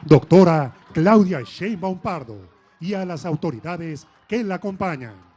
doctora Claudia Sheinbaum Pardo, y a las autoridades que la acompañan.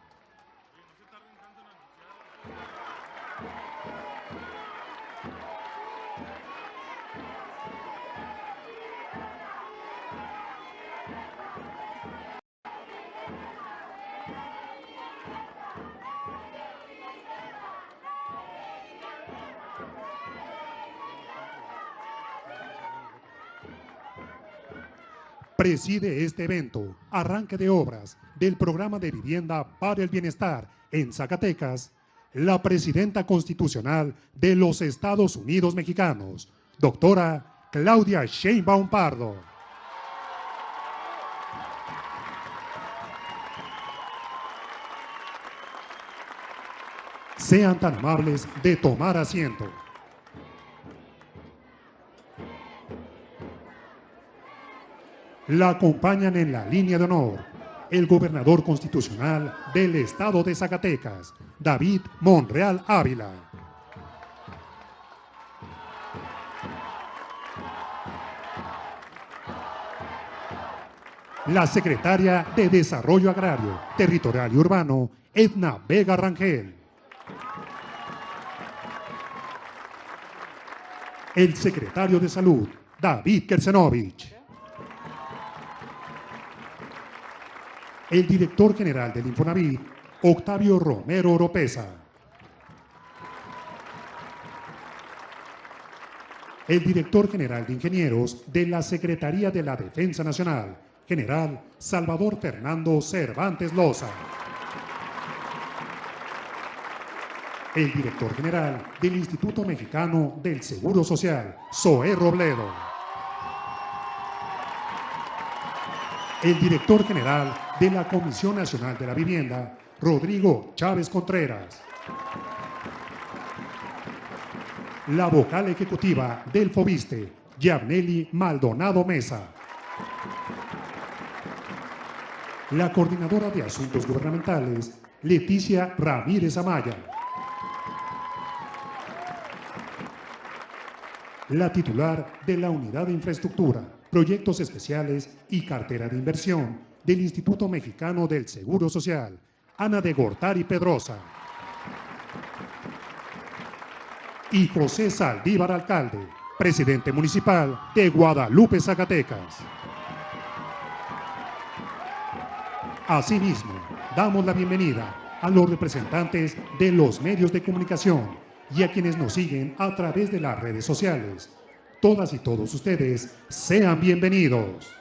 Preside este evento, arranque de obras del Programa de Vivienda para el Bienestar en Zacatecas, la presidenta constitucional de los Estados Unidos Mexicanos, doctora Claudia Sheinbaum Pardo. Sean tan amables de tomar asiento. La acompañan en la línea de honor el gobernador constitucional del estado de Zacatecas, David Monreal Ávila. La secretaria de Desarrollo Agrario, Territorial y Urbano, Edna Vega Rangel. El secretario de Salud, David Kersenovich. El director general del Infonavit, Octavio Romero Oropesa. El director general de Ingenieros de la Secretaría de la Defensa Nacional, general Salvador Fernando Cervantes Loza. El director general del Instituto Mexicano del Seguro Social, Zoé Robledo. El director general de la Comisión Nacional de la Vivienda, Rodrigo Chávez Contreras. La vocal ejecutiva del FOBISTE, Yabneli Maldonado Mesa. La coordinadora de Asuntos Gubernamentales, Leticia Ramírez Amaya. La titular de la Unidad de Infraestructura, Proyectos Especiales y Cartera de Inversión del Instituto Mexicano del Seguro Social, Ana de Gortari Pedrosa. Y José Saldívar Alcalde, presidente municipal de Guadalupe, Zacatecas. Asimismo, damos la bienvenida a los representantes de los medios de comunicación y a quienes nos siguen a través de las redes sociales. Todas y todos ustedes, sean bienvenidos.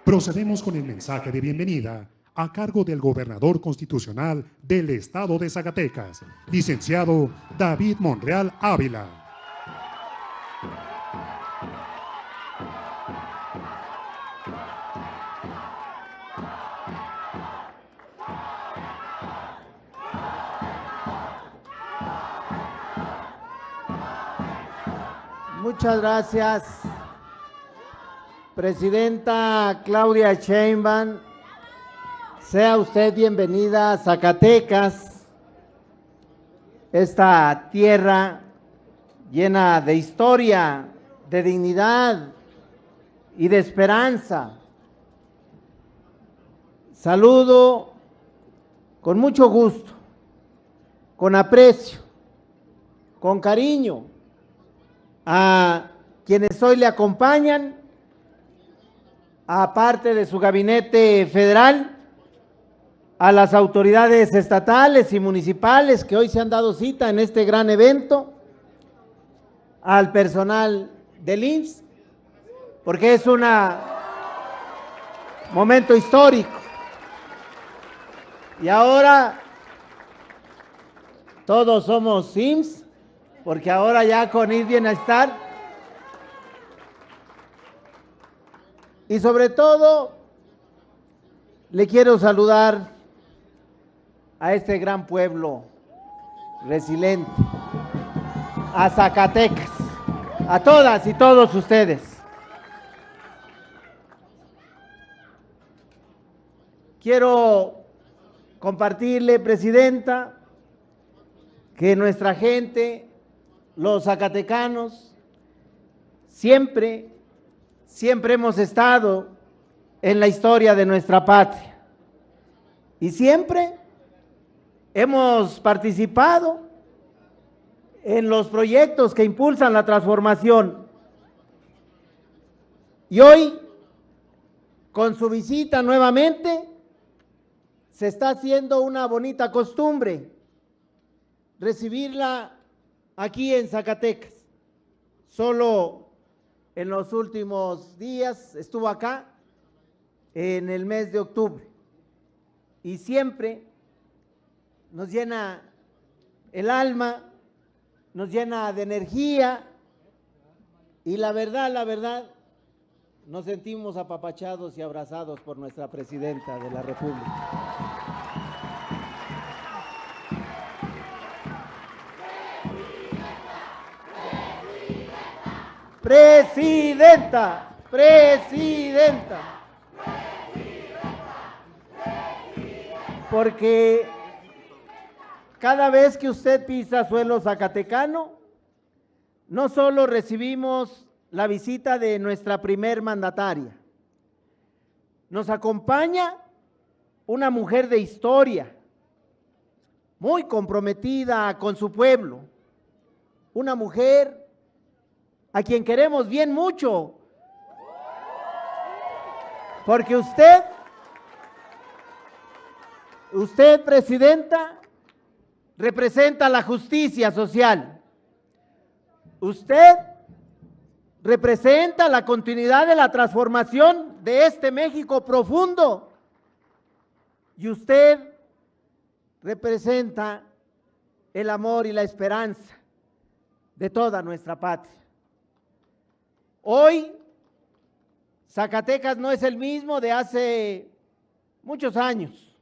Procedemos con el mensaje de bienvenida a cargo del gobernador constitucional del estado de Zacatecas, licenciado David Monreal Ávila. Muchas gracias, presidenta Claudia Sheinbaum. Sea usted bienvenida a Zacatecas, esta tierra llena de historia, de dignidad y de esperanza. Saludo con mucho gusto, con aprecio, con cariño a quienes hoy le acompañan, aparte de su gabinete federal, a las autoridades estatales y municipales que hoy se han dado cita en este gran evento, al personal del IMSS, porque es un momento histórico. Y ahora todos somos IMSS, porque ahora ya con IMSS Bienestar, y sobre todo le quiero saludar a este gran pueblo resiliente, a Zacatecas, a todas y todos ustedes. Quiero compartirle, presidenta, que nuestra gente los zacatecanos, siempre hemos estado en la historia de nuestra patria y siempre hemos participado en los proyectos que impulsan la transformación. Y hoy, con su visita nuevamente, se está haciendo una bonita costumbre recibirla aquí en Zacatecas. Solo en los últimos días estuvo acá en el mes de octubre y siempre nos llena el alma, nos llena de energía y la verdad, nos sentimos apapachados y abrazados por nuestra presidenta de la República. Presidenta, presidenta. Porque cada vez que usted pisa suelo zacatecano, no solo recibimos la visita de nuestra primer mandataria, nos acompaña una mujer de historia, muy comprometida con su pueblo, una mujer a quien queremos bien mucho, porque usted, presidenta, representa la justicia social. Usted representa la continuidad de la transformación de este México profundo. Y usted representa el amor y la esperanza de toda nuestra patria. Hoy, Zacatecas no es el mismo de hace muchos años.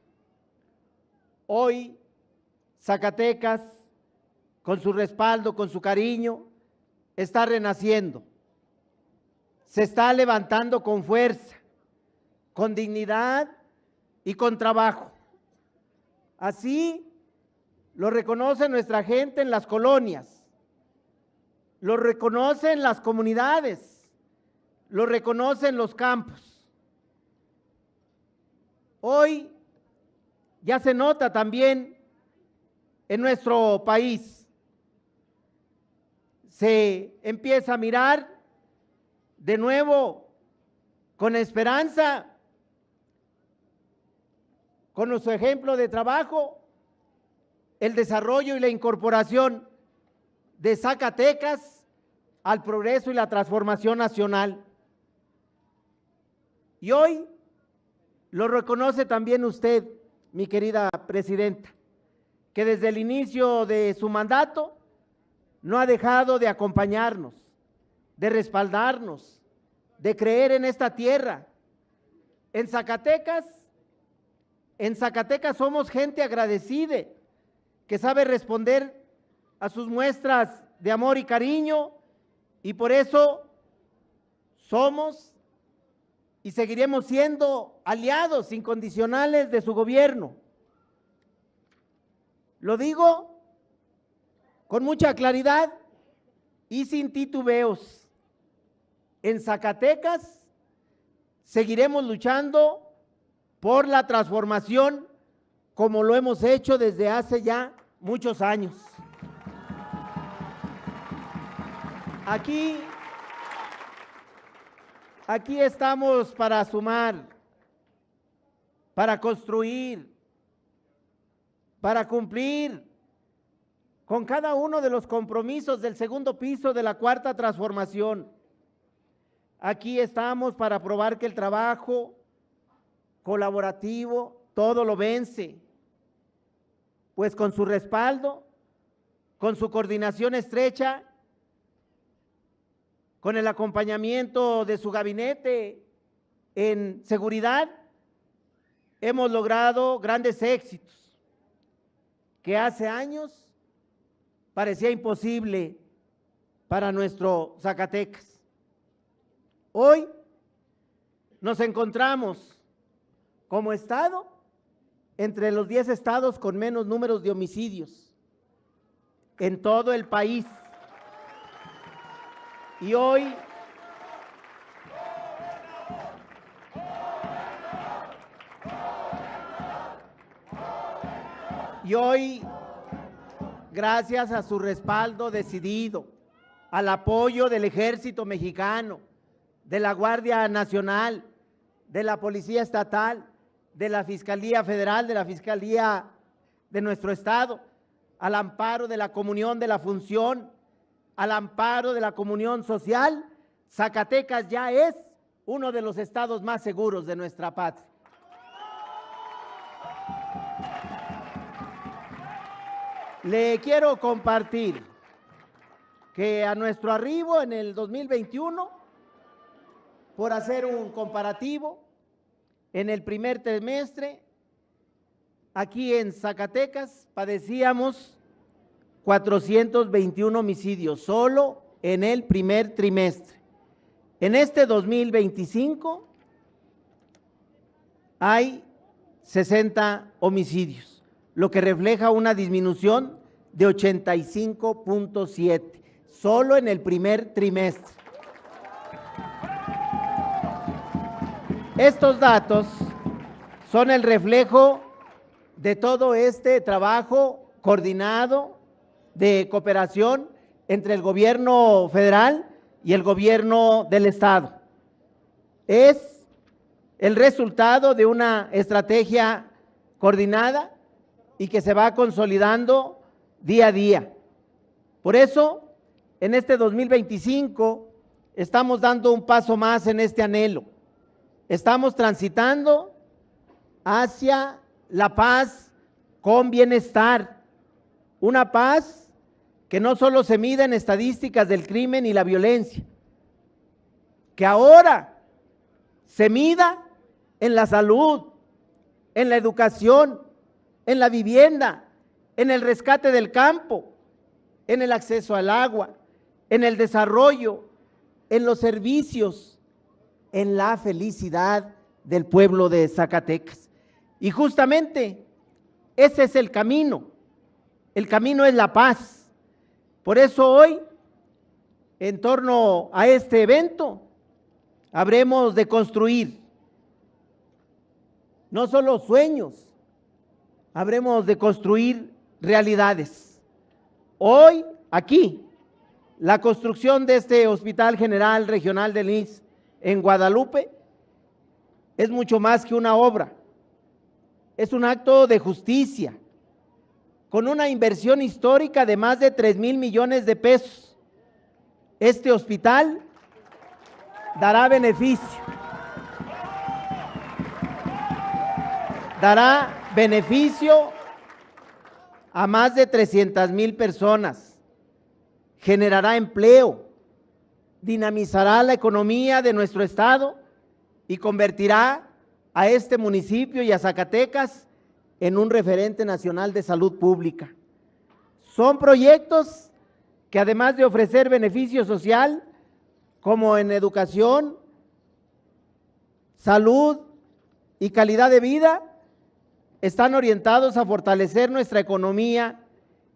Hoy, Zacatecas, con su respaldo, con su cariño, está renaciendo. Se está levantando con fuerza, con dignidad y con trabajo. Así lo reconoce nuestra gente en las colonias, lo reconocen las comunidades, lo reconocen los campos. Hoy ya se nota también en nuestro país. Se empieza a mirar de nuevo con esperanza, con nuestro ejemplo de trabajo, el desarrollo y la incorporación de Zacatecas al progreso y la transformación nacional. Y hoy lo reconoce también usted, mi querida presidenta, que desde el inicio de su mandato no ha dejado de acompañarnos, de respaldarnos, de creer en esta tierra. En Zacatecas somos gente agradecida, que sabe responder a sus muestras de amor y cariño, y por eso somos y seguiremos siendo aliados incondicionales de su gobierno. Lo digo con mucha claridad y sin titubeos. En Zacatecas seguiremos luchando por la transformación como lo hemos hecho desde hace ya muchos años. Aquí estamos para sumar, para construir, para cumplir con cada uno de los compromisos del segundo piso de la cuarta transformación. Aquí estamos para probar que el trabajo colaborativo todo lo vence, pues con su respaldo, con su coordinación estrecha, con el acompañamiento de su gabinete en seguridad, hemos logrado grandes éxitos que hace años parecía imposible para nuestro Zacatecas. Hoy nos encontramos como estado entre los 10 estados con menos números de homicidios en todo el país. Y hoy gracias a su respaldo decidido, al apoyo del Ejército Mexicano, de la Guardia Nacional, de la Policía Estatal, de la Fiscalía Federal, de la Fiscalía de nuestro Estado, al amparo de la comunión de la función, al amparo de la comunión social, Zacatecas ya es uno de los estados más seguros de nuestra patria. Le quiero compartir que a nuestro arribo en el 2021, por hacer un comparativo, en el primer trimestre, aquí en Zacatecas, padecíamos 421 homicidios, solo en el primer trimestre. En este 2025 hay 60 homicidios, lo que refleja una disminución de 85.7, solo en el primer trimestre. Estos datos son el reflejo de todo este trabajo coordinado de cooperación entre el gobierno federal y el gobierno del estado. Es el resultado de una estrategia coordinada y que se va consolidando día a día. Por eso, en este 2025 estamos dando un paso más en este anhelo. Estamos transitando hacia la paz con bienestar, una paz que no solo se mide en estadísticas del crimen y la violencia, que ahora se mida en la salud, en la educación, en la vivienda, en el rescate del campo, en el acceso al agua, en el desarrollo, en los servicios, en la felicidad del pueblo de Zacatecas. Y justamente ese es el camino es la paz. Por eso hoy, en torno a este evento, habremos de construir no solo sueños, habremos de construir realidades. Hoy, aquí, la construcción de este Hospital General Regional del IMSS en Guadalupe es mucho más que una obra, es un acto de justicia, con una inversión histórica de más de 3,000 millones de pesos. Este hospital dará beneficio a más de 300,000 personas, generará empleo, dinamizará la economía de nuestro estado y convertirá a este municipio y a Zacatecas en un referente nacional de salud pública. Son proyectos que, además de ofrecer beneficio social, como en educación, salud y calidad de vida, están orientados a fortalecer nuestra economía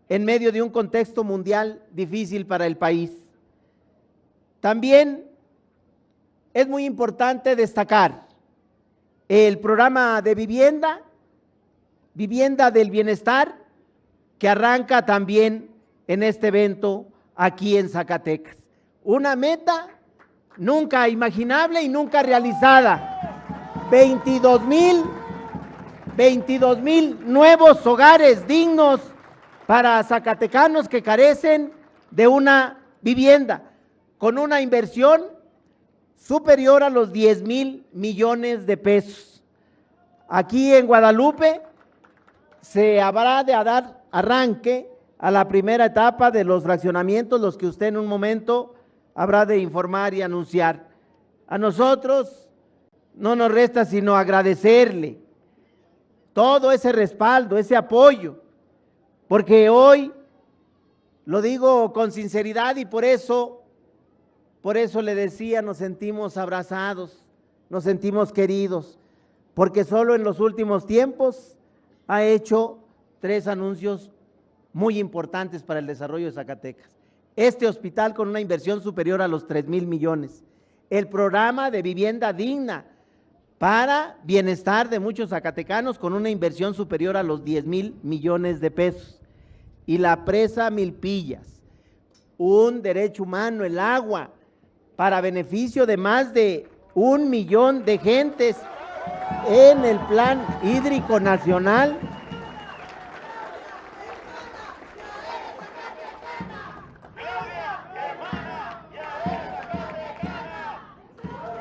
en medio de un contexto mundial difícil para el país. También es muy importante destacar el programa de vivienda del bienestar, que arranca también en este evento aquí en Zacatecas. Una meta nunca imaginable y nunca realizada. 22,000 nuevos hogares dignos para zacatecanos que carecen de una vivienda, con una inversión superior a los 10,000 millones de pesos. Aquí en Guadalupe se habrá de dar arranque a la primera etapa de los fraccionamientos, los que usted en un momento habrá de informar y anunciar. A nosotros no nos resta sino agradecerle todo ese respaldo, ese apoyo, porque hoy, lo digo con sinceridad y por eso le decía, nos sentimos abrazados, nos sentimos queridos, porque solo en los últimos tiempos ha hecho 3 anuncios muy importantes para el desarrollo de Zacatecas. este hospital con una inversión superior a los 3,000 millones. El programa de vivienda digna para bienestar de muchos zacatecanos con una inversión superior a los 10,000 millones de pesos. Y la presa Milpillas, un derecho humano, el agua, para beneficio de más de 1 millón de gentes en el Plan Hídrico Nacional.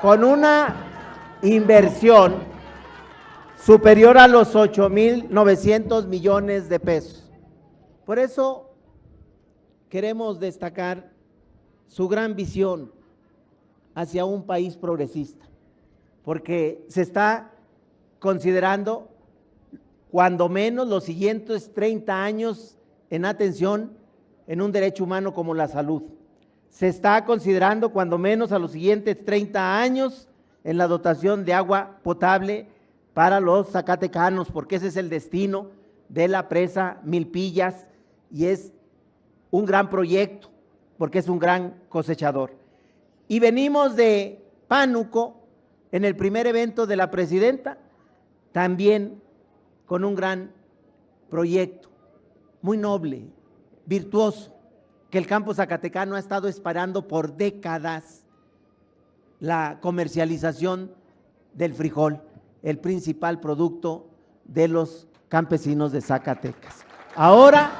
Con una inversión superior a los 8,900 millones de pesos. Por eso queremos destacar su gran visión hacia un país progresista, porque se está considerando cuando menos los siguientes 30 años en atención en un derecho humano como la salud. Se está considerando cuando menos a los siguientes 30 años en la dotación de agua potable para los zacatecanos, porque ese es el destino de la presa Milpillas y es un gran proyecto, porque es un gran cosechador. Y venimos de Pánuco, en el primer evento de la presidenta, también con un gran proyecto, muy noble, virtuoso, que el campo zacatecano ha estado esperando por décadas, la comercialización del frijol, el principal producto de los campesinos de Zacatecas. Ahora,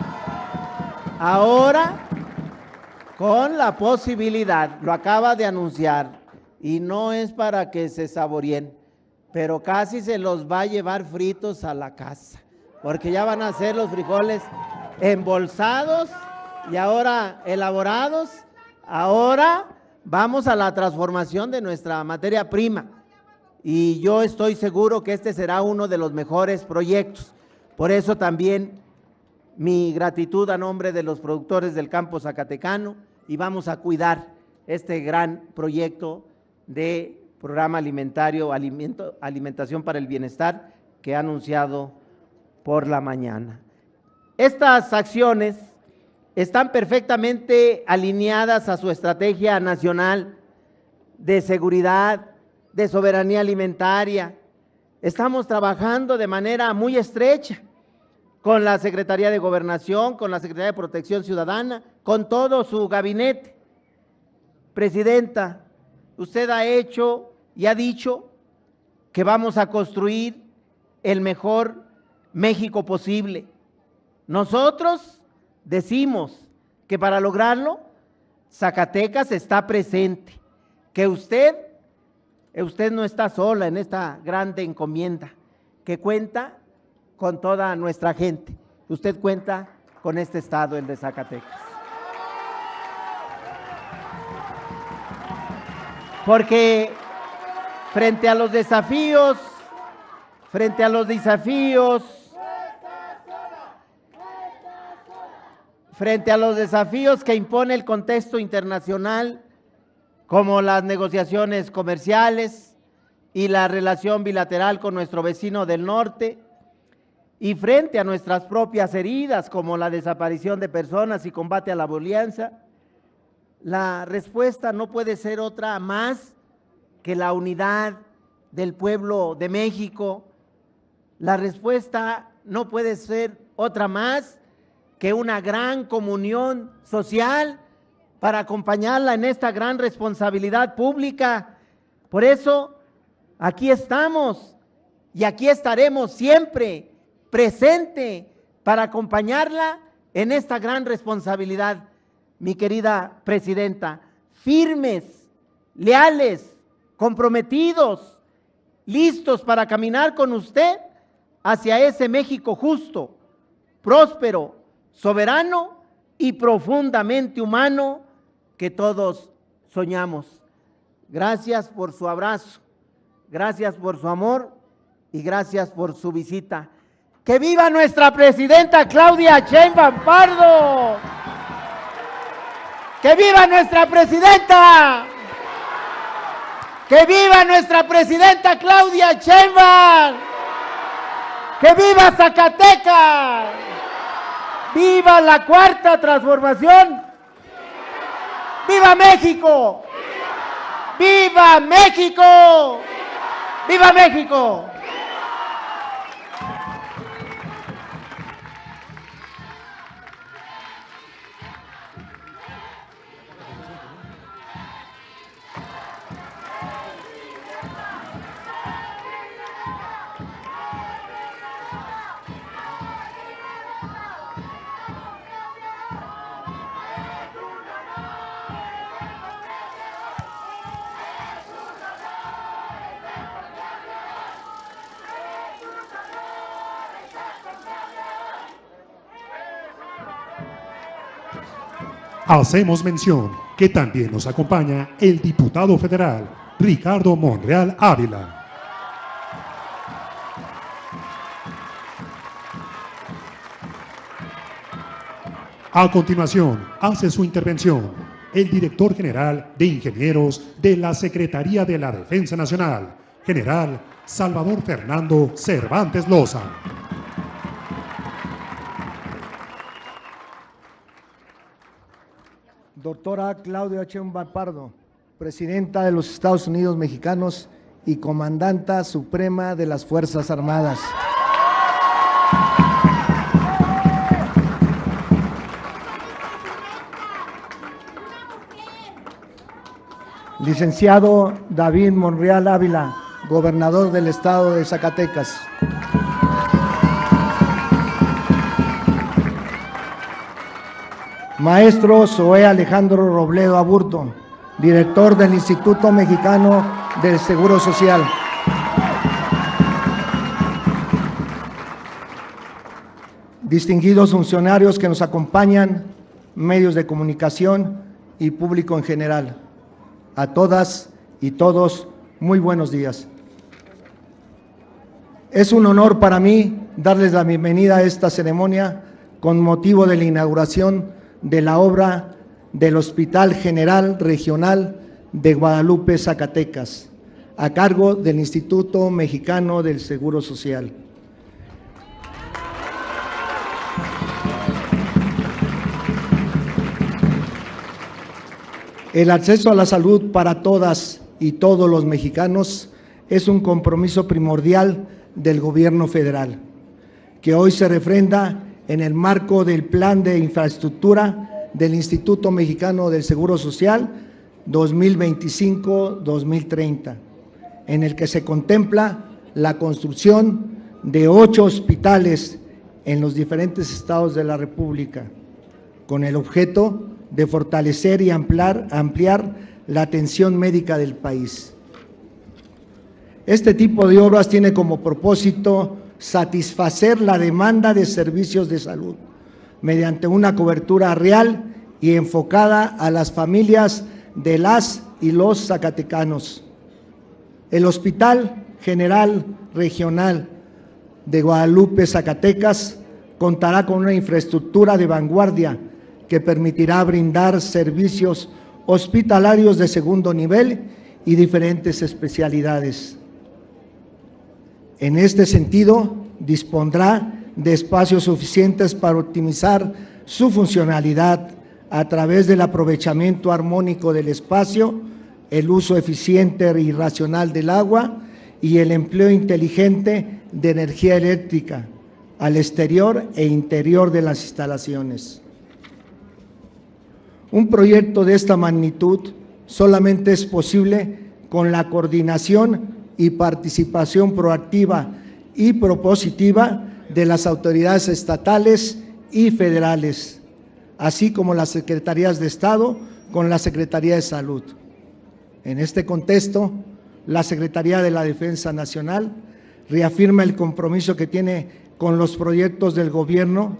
con la posibilidad, lo acaba de anunciar, y no es para que se saboreen, pero casi se los va a llevar fritos a la casa, porque ya van a ser los frijoles embolsados y ahora elaborados. Ahora vamos a la transformación de nuestra materia prima y yo estoy seguro que este será uno de los mejores proyectos. Por eso también mi gratitud a nombre de los productores del campo zacatecano, y vamos a cuidar este gran proyecto de programa alimentario, alimentación para el bienestar, que ha anunciado por la mañana. Estas acciones están perfectamente alineadas a su estrategia nacional de seguridad, de soberanía alimentaria. Estamos trabajando de manera muy estrecha con la Secretaría de Gobernación, con la Secretaría de Protección Ciudadana, con todo su gabinete. Presidenta, usted ha hecho y ha dicho que vamos a construir el mejor México posible. Nosotros decimos que para lograrlo, Zacatecas está presente, que usted no está sola en esta grande encomienda, que cuenta con toda nuestra gente. Usted cuenta con este estado, el de Zacatecas. Porque frente a los desafíos que impone el contexto internacional, como las negociaciones comerciales y la relación bilateral con nuestro vecino del norte, y frente a nuestras propias heridas, como la desaparición de personas y combate a la violencia, la respuesta no puede ser otra más que la unidad del pueblo de México. La respuesta no puede ser otra más que una gran comunión social para acompañarla en esta gran responsabilidad pública. Por eso, aquí estamos y aquí estaremos siempre presente para acompañarla en esta gran responsabilidad. Mi querida presidenta, firmes, leales, comprometidos, listos para caminar con usted hacia ese México justo, próspero, soberano y profundamente humano que todos soñamos. Gracias por su abrazo, gracias por su amor y gracias por su visita. ¡Que viva nuestra presidenta Claudia Sheinbaum Pardo! ¡Que viva nuestra presidenta! ¡Que viva nuestra presidenta Claudia Sheinbaum! ¡Que viva Zacatecas! ¡Viva la cuarta transformación! ¡Viva México! ¡Viva México! ¡Viva México! Hacemos mención que también nos acompaña el diputado federal Ricardo Monreal Ávila. A continuación, hace su intervención el director general de Ingenieros de la Secretaría de la Defensa Nacional, general Salvador Fernando Cervantes Loza. Doctora Claudia Sheinbaum Pardo, Presidenta de los Estados Unidos Mexicanos y Comandanta Suprema de las Fuerzas Armadas. Licenciado David Monreal Ávila, Gobernador del Estado de Zacatecas. Maestro Zoé Alejandro Robledo Aburto, Director del Instituto Mexicano del Seguro Social. Distinguidos funcionarios que nos acompañan, medios de comunicación y público en general. A todas y todos, muy buenos días. Es un honor para mí darles la bienvenida a esta ceremonia con motivo de la inauguración de la obra del Hospital General Regional de Guadalupe, Zacatecas, a cargo del Instituto Mexicano del Seguro Social. El acceso a la salud para todas y todos los mexicanos es un compromiso primordial del Gobierno federal, que hoy se refrenda en el marco del Plan de Infraestructura del Instituto Mexicano del Seguro Social 2025-2030, en el que se contempla la construcción de 8 hospitales en los diferentes estados de la República, con el objeto de fortalecer y ampliar la atención médica del país. Este tipo de obras tiene como propósito satisfacer la demanda de servicios de salud mediante una cobertura real y enfocada a las familias de las y los zacatecanos. El Hospital General Regional de Guadalupe, Zacatecas, contará con una infraestructura de vanguardia que permitirá brindar servicios hospitalarios de segundo nivel y diferentes especialidades. En este sentido, dispondrá de espacios suficientes para optimizar su funcionalidad a través del aprovechamiento armónico del espacio, el uso eficiente y racional del agua y el empleo inteligente de energía eléctrica al exterior e interior de las instalaciones. Un proyecto de esta magnitud solamente es posible con la coordinación y participación proactiva y propositiva de las autoridades estatales y federales, así como las Secretarías de Estado con la Secretaría de Salud. En este contexto, la Secretaría de la Defensa Nacional reafirma el compromiso que tiene con los proyectos del Gobierno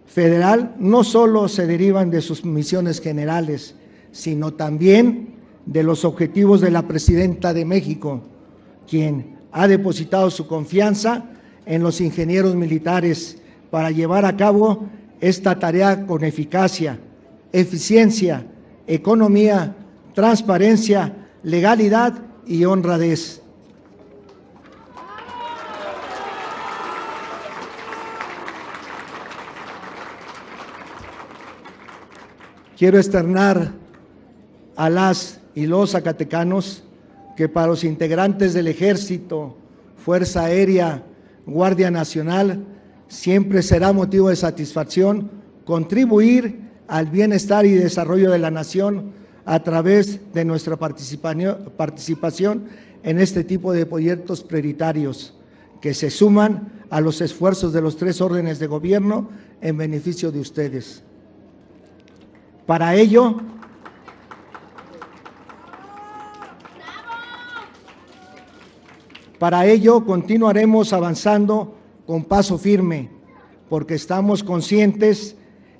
federal. No solo se derivan de sus misiones generales, sino también de los objetivos de la Presidenta de México, quien ha depositado su confianza en los ingenieros militares para llevar a cabo esta tarea con eficacia, eficiencia, economía, transparencia, legalidad y honradez. Quiero externar a las y los zacatecanos que para los integrantes del Ejército, Fuerza Aérea, Guardia Nacional, siempre será motivo de satisfacción contribuir al bienestar y desarrollo de la nación a través de nuestra participación en este tipo de proyectos prioritarios que se suman a los esfuerzos de los 3 órdenes de gobierno en beneficio de ustedes. Para ello, continuaremos avanzando con paso firme, porque estamos conscientes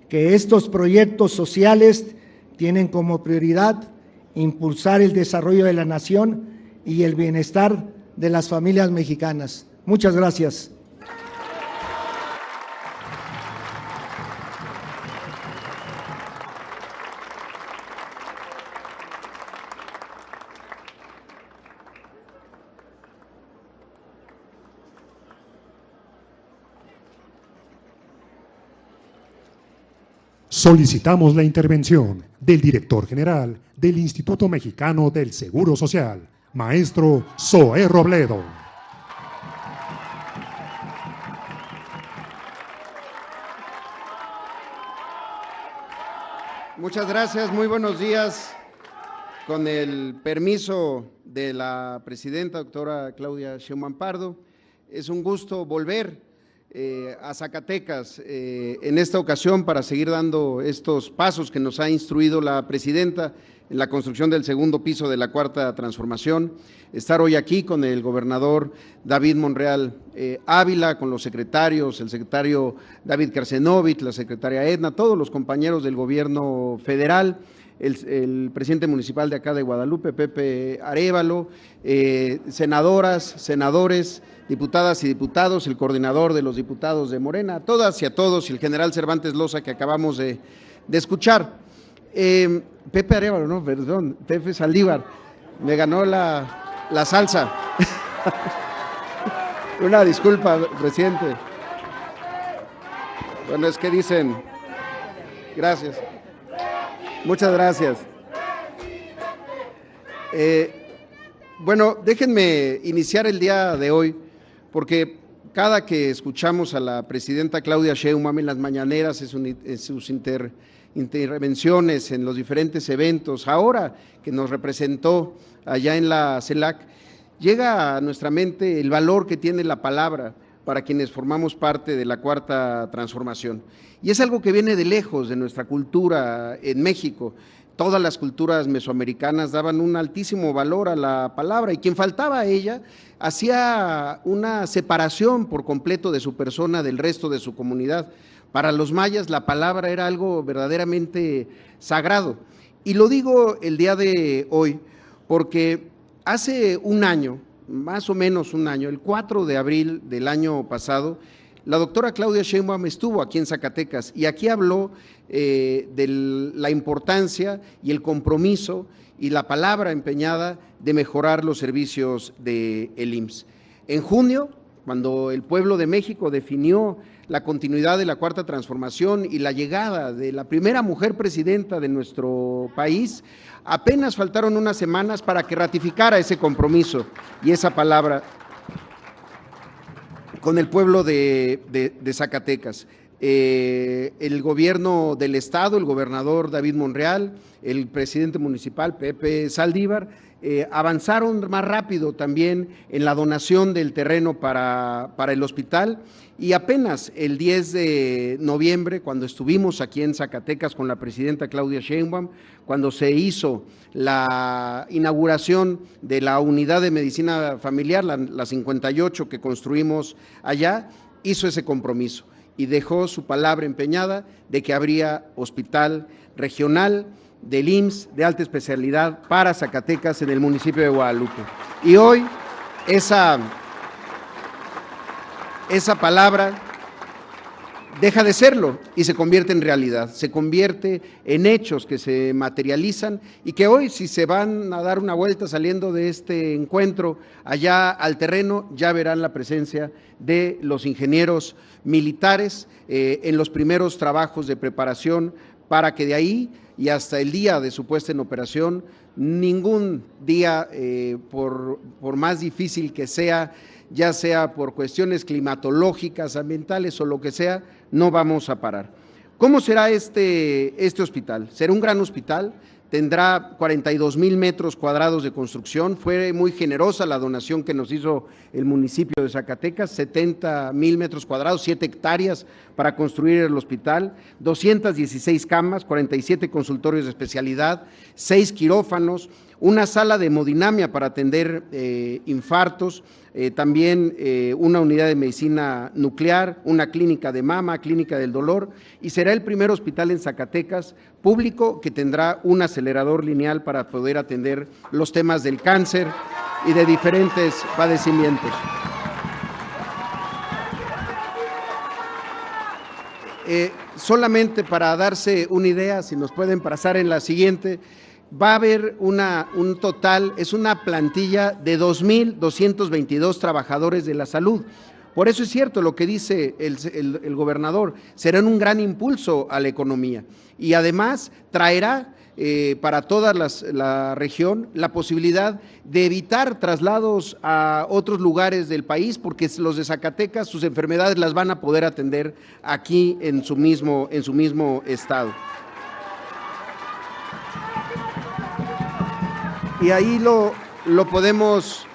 que estos proyectos sociales tienen como prioridad impulsar el desarrollo de la nación y el bienestar de las familias mexicanas. Muchas gracias. Solicitamos la intervención del director general del Instituto Mexicano del Seguro Social, maestro Zoé Robledo. Muchas gracias, muy buenos días. Con el permiso de la presidenta, doctora Claudia Sheinbaum Pardo, es un gusto volver a Zacatecas en esta ocasión para seguir dando estos pasos que nos ha instruido la presidenta en la construcción del segundo piso de la Cuarta Transformación. Estar hoy aquí con el gobernador David Monreal Ávila, con los secretarios, el secretario David Kersenovich, la secretaria Edna, todos los compañeros del gobierno federal, el presidente municipal de acá de Guadalupe, Pepe Arévalo, senadoras, senadores, diputadas y diputados, el coordinador de los diputados de Morena, a todas y a todos, y el general Cervantes Loza que acabamos de escuchar. Pepe Arévalo, no, perdón, Pepe Saldívar, me ganó la salsa. Una disculpa, presidente. Bueno, es que dicen, gracias. Muchas gracias. Bueno, déjenme iniciar el día de hoy, porque cada que escuchamos a la presidenta Claudia Sheinbaum en las mañaneras, en sus intervenciones en los diferentes eventos, ahora que nos representó allá en la CELAC, llega a nuestra mente el valor que tiene la palabra para quienes formamos parte de la Cuarta Transformación. Y es algo que viene de lejos de nuestra cultura en México. Todas las culturas mesoamericanas daban un altísimo valor a la palabra, y quien faltaba a ella hacía una separación por completo de su persona del resto de su comunidad. Para los mayas la palabra era algo verdaderamente sagrado. Y lo digo el día de hoy porque hace un año, más o menos un año, el 4 de abril del año pasado, la doctora Claudia Sheinbaum estuvo aquí en Zacatecas y aquí habló de la importancia y el compromiso y la palabra empeñada de mejorar los servicios del IMSS. En junio, cuando el pueblo de México definió la continuidad de la Cuarta Transformación y la llegada de la primera mujer presidenta de nuestro país, apenas faltaron unas semanas para que ratificara ese compromiso y esa palabra con el pueblo de Zacatecas. El gobierno del estado, el gobernador David Monreal, el presidente municipal Pepe Saldívar, avanzaron más rápido también en la donación del terreno para el hospital, y apenas el 10 de noviembre, cuando estuvimos aquí en Zacatecas con la presidenta Claudia Sheinbaum, cuando se hizo la inauguración de la unidad de medicina familiar, la 58 que construimos allá, hizo ese compromiso y dejó su palabra empeñada de que habría hospital regional del IMSS de alta especialidad para Zacatecas en el municipio de Guadalupe. Y hoy esa palabra deja de serlo y se convierte en realidad, se convierte en hechos que se materializan, y que hoy, si se van a dar una vuelta saliendo de este encuentro allá al terreno, ya verán la presencia de los ingenieros militares en los primeros trabajos de preparación para que de ahí y hasta el día de su puesta en operación, ningún día, por más difícil que sea, ya sea por cuestiones climatológicas, ambientales o lo que sea, no vamos a parar. ¿Cómo será este hospital? Será un gran hospital, tendrá 42,000 metros cuadrados de construcción. Fue muy generosa la donación que nos hizo el municipio de Zacatecas, 70,000 metros cuadrados, 7 hectáreas para construir el hospital, 216 camas, 47 consultorios de especialidad, 6 quirófanos, una sala de hemodinamia para atender infartos, también una unidad de medicina nuclear, una clínica de mama, clínica del dolor, y será el primer hospital en Zacatecas público que tendrá un acelerador lineal para poder atender los temas del cáncer y de diferentes padecimientos. Solamente para darse una idea, si nos pueden pasar en la siguiente, va a haber un total, es una plantilla de 2,222 trabajadores de la salud. Por eso es cierto lo que dice el gobernador, serán un gran impulso a la economía y además traerá para toda la región la posibilidad de evitar traslados a otros lugares del país, porque los de Zacatecas sus enfermedades las van a poder atender aquí en su mismo estado. Y ahí lo podemos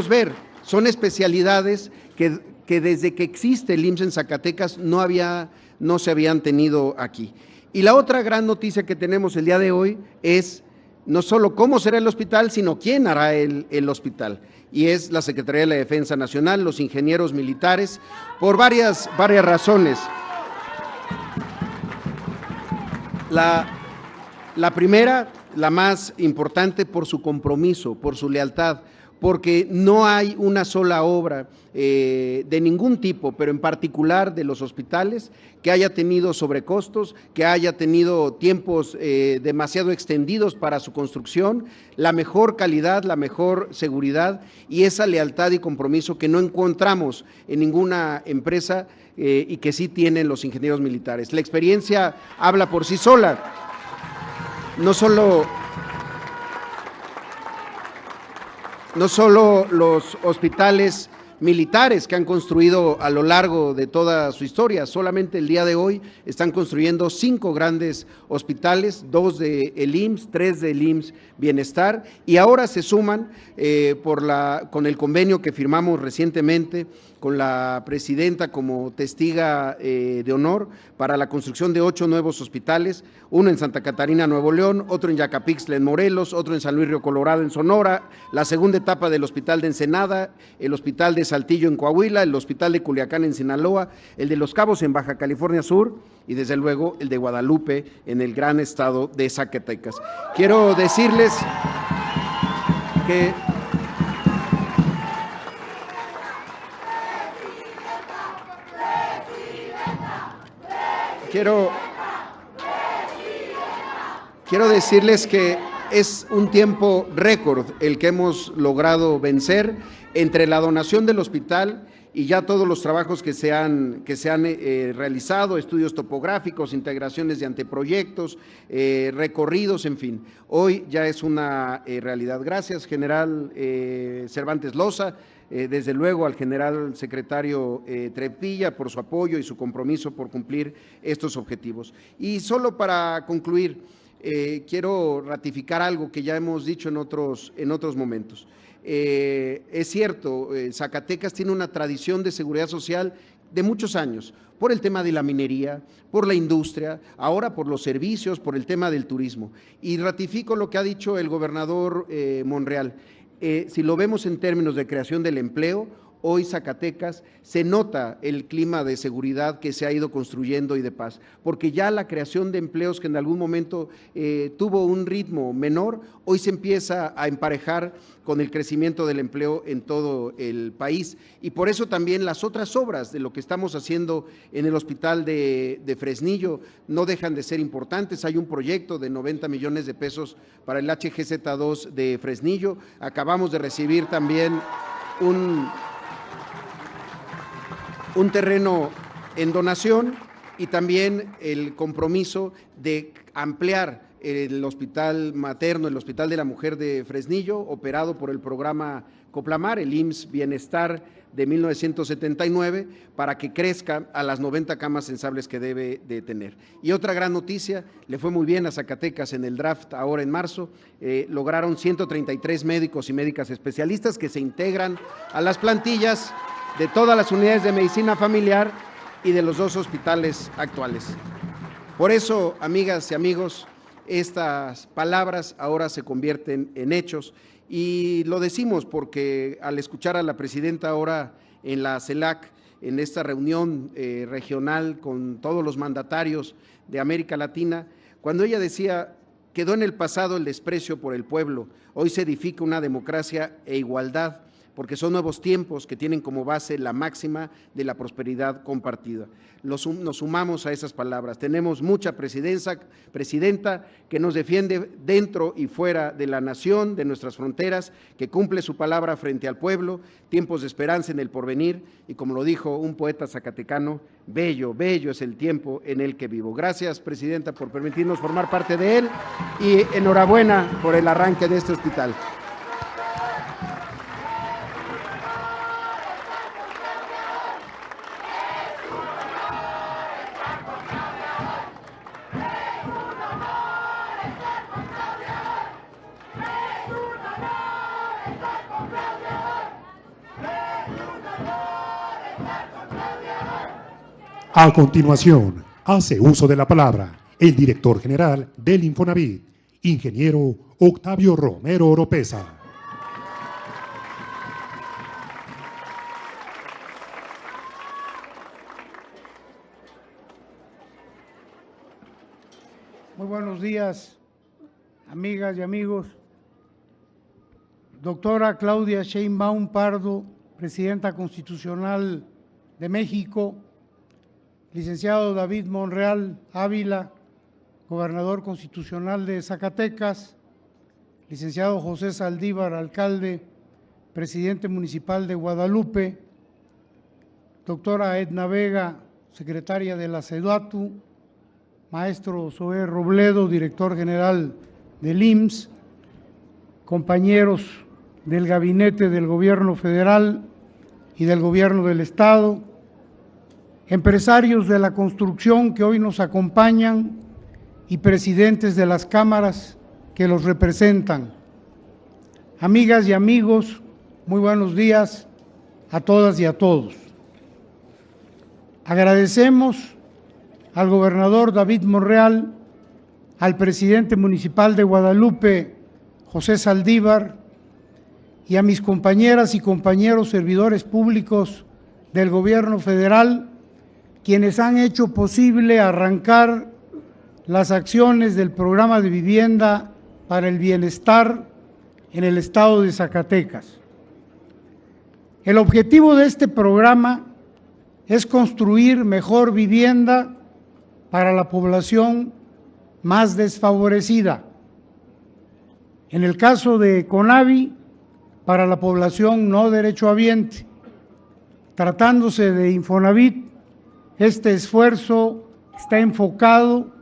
ver. Son especialidades que desde que existe el IMSS en Zacatecas no se habían tenido aquí. Y la otra gran noticia que tenemos el día de hoy es no solo cómo será el hospital, sino quién hará el hospital. Y es la Secretaría de la Defensa Nacional, los ingenieros militares, por varias razones. La primera, la más importante, por su compromiso, por su lealtad, porque no hay una sola obra de ningún tipo, pero en particular de los hospitales, que haya tenido sobrecostos, que haya tenido tiempos demasiado extendidos para su construcción, la mejor calidad, la mejor seguridad y esa lealtad y compromiso que no encontramos en ninguna empresa y que sí tienen los ingenieros militares. La experiencia habla por sí sola. No solo los hospitales militares que han construido a lo largo de toda su historia, solamente el día de hoy están construyendo 5 grandes hospitales, 2 del IMSS, 3 del IMSS Bienestar, y ahora se suman con el convenio que firmamos recientemente con la presidenta como testiga de honor para la construcción de 8 nuevos hospitales, uno en Santa Catarina, Nuevo León, otro en Yacapixtla, en Morelos, otro en San Luis Río Colorado, en Sonora, la segunda etapa del Hospital de Ensenada, el Hospital de Saltillo en Coahuila, el Hospital de Culiacán en Sinaloa, el de Los Cabos en Baja California Sur y desde luego el de Guadalupe en el gran estado de Zacatecas. Quiero decirles que Quiero decirles que es un tiempo récord el que hemos logrado vencer entre la donación del hospital y ya todos los trabajos que se han realizado, estudios topográficos, integraciones de anteproyectos, recorridos, en fin. Hoy ya es una realidad. Gracias, general Cervantes Loza, desde luego al general secretario Trepilla por su apoyo y su compromiso por cumplir estos objetivos. Y solo para concluir, quiero ratificar algo que ya hemos dicho en otros momentos. Es cierto, Zacatecas tiene una tradición de seguridad social de muchos años, por el tema de la minería, por la industria, ahora por los servicios, por el tema del turismo. Y ratifico lo que ha dicho el gobernador Monreal. Si lo vemos en términos de creación del empleo, hoy Zacatecas se nota el clima de seguridad que se ha ido construyendo y de paz, porque ya la creación de empleos que en algún momento tuvo un ritmo menor, hoy se empieza a emparejar con el crecimiento del empleo en todo el país. Y por eso también las otras obras de lo que estamos haciendo en el hospital de Fresnillo no dejan de ser importantes. Hay un proyecto de 90 millones de pesos para el HGZ2 de Fresnillo. Acabamos de recibir también un terreno en donación y también el compromiso de ampliar el hospital materno, el Hospital de la Mujer de Fresnillo, operado por el programa Coplamar, el IMSS Bienestar de 1979, para que crezca a las 90 camas sensibles que debe de tener. Y otra gran noticia, le fue muy bien a Zacatecas en el draft ahora en marzo, lograron 133 médicos y médicas especialistas que se integran a las plantillas de todas las unidades de medicina familiar y de los 2 hospitales actuales. Por eso, amigas y amigos, estas palabras ahora se convierten en hechos, y lo decimos porque al escuchar a la presidenta ahora en la CELAC, en esta reunión regional con todos los mandatarios de América Latina, cuando ella decía: quedó en el pasado el desprecio por el pueblo, hoy se edifica una democracia e igualdad, porque son nuevos tiempos que tienen como base la máxima de la prosperidad compartida. Nos sumamos a esas palabras. Tenemos mucha presidenta que nos defiende dentro y fuera de la nación, de nuestras fronteras, que cumple su palabra frente al pueblo, tiempos de esperanza en el porvenir, y como lo dijo un poeta zacatecano, bello, bello es el tiempo en el que vivo. Gracias, presidenta, por permitirnos formar parte de él, y enhorabuena por el arranque de este hospital. A continuación, hace uso de la palabra el director general del Infonavit, ingeniero Octavio Romero Oropeza. Muy buenos días, amigas y amigos. Doctora Claudia Sheinbaum Pardo, Presidenta Constitucional de México, licenciado David Monreal Ávila, Gobernador Constitucional de Zacatecas, licenciado José Saldívar, Alcalde, Presidente Municipal de Guadalupe, doctora Edna Vega, Secretaria de la SEDATU, maestro Zoé Robledo, Director General del IMSS, compañeros del Gabinete del Gobierno Federal y del Gobierno del Estado, empresarios de la construcción que hoy nos acompañan y presidentes de las cámaras que los representan. Amigas y amigos, muy buenos días a todas y a todos. Agradecemos al gobernador David Monreal, al presidente municipal de Guadalupe, José Saldívar, y a mis compañeras y compañeros servidores públicos del gobierno federal, quienes han hecho posible arrancar las acciones del programa de vivienda para el bienestar en el estado de Zacatecas. El objetivo de este programa es construir mejor vivienda para la población más desfavorecida. En el caso de CONAVI, para la población no derechohabiente. Tratándose de Infonavit, este esfuerzo está enfocado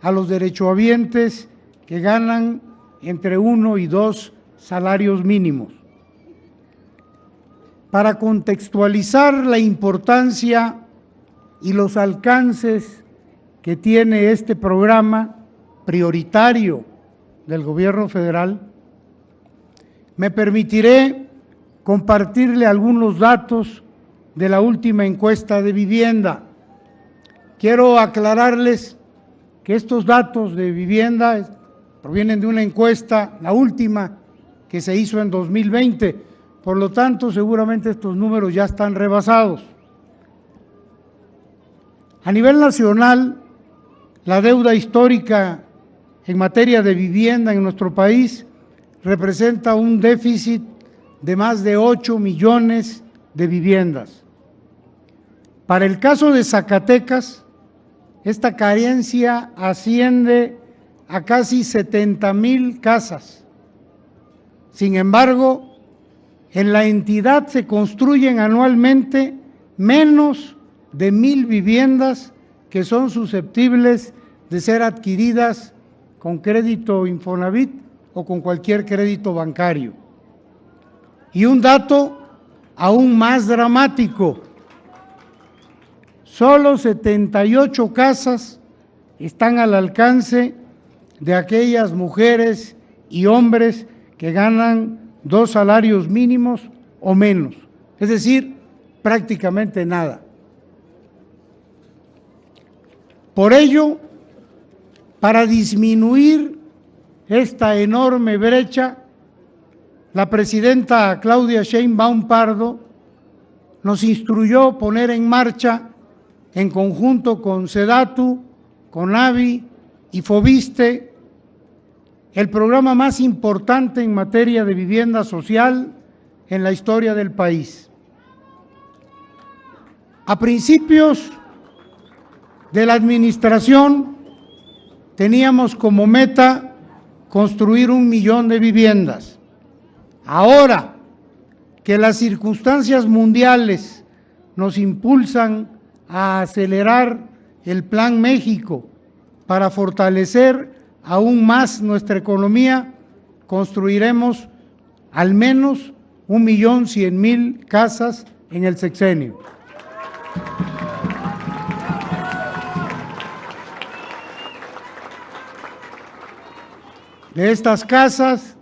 a los derechohabientes que ganan entre 1 y 2 salarios mínimos. Para contextualizar la importancia y los alcances que tiene este programa prioritario del gobierno federal, me permitiré compartirle algunos datos de la última encuesta de vivienda. Quiero aclararles que estos datos de vivienda provienen de una encuesta, la última que se hizo en 2020, por lo tanto seguramente estos números ya están rebasados. A nivel nacional, la deuda histórica en materia de vivienda en nuestro país representa un déficit de más de 8 millones de viviendas. Para el caso de Zacatecas, esta carencia asciende a casi 70,000 casas. Sin embargo, en la entidad se construyen anualmente menos de 1,000 viviendas que son susceptibles de ser adquiridas con crédito Infonavit o con cualquier crédito bancario. Y un dato aún más dramático: solo 78 casas están al alcance de aquellas mujeres y hombres que ganan 2 salarios mínimos o menos, es decir, prácticamente nada. Por ello, para disminuir esta enorme brecha, la presidenta Claudia Sheinbaum Pardo nos instruyó poner en marcha, en conjunto con SEDATU, CONAVI y FOBISTE, el programa más importante en materia de vivienda social en la historia del país. A principios de la administración teníamos como meta construir 1 millón de viviendas. Ahora que las circunstancias mundiales nos impulsan a acelerar el Plan México para fortalecer aún más nuestra economía, construiremos al menos 1.100.000 casas en el sexenio. De estas casas,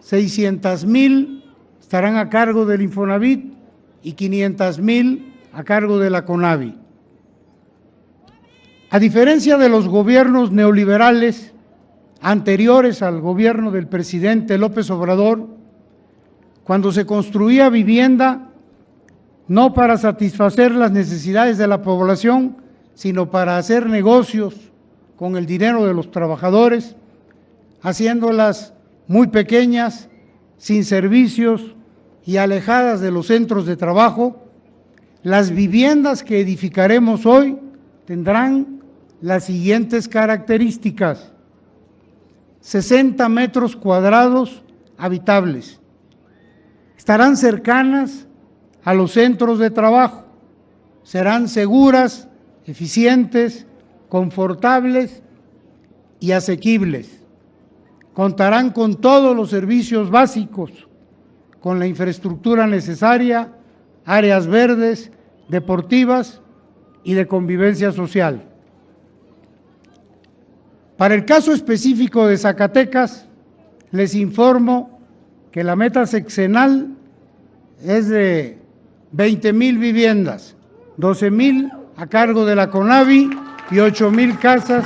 600.000 estarán a cargo del Infonavit y 500.000 a cargo de la CONAVI. A diferencia de los gobiernos neoliberales anteriores al gobierno del presidente López Obrador, cuando se construía vivienda no para satisfacer las necesidades de la población, sino para hacer negocios con el dinero de los trabajadores, haciéndolas muy pequeñas, sin servicios y alejadas de los centros de trabajo, las viviendas que edificaremos hoy tendrán las siguientes características: 60 metros cuadrados habitables, estarán cercanas a los centros de trabajo, serán seguras, eficientes, confortables y asequibles. Contarán con todos los servicios básicos, con la infraestructura necesaria, áreas verdes, deportivas y de convivencia social. Para el caso específico de Zacatecas, les informo que la meta sexenal es de 20,000 viviendas, 12,000 a cargo de la CONAVI y 8,000 casas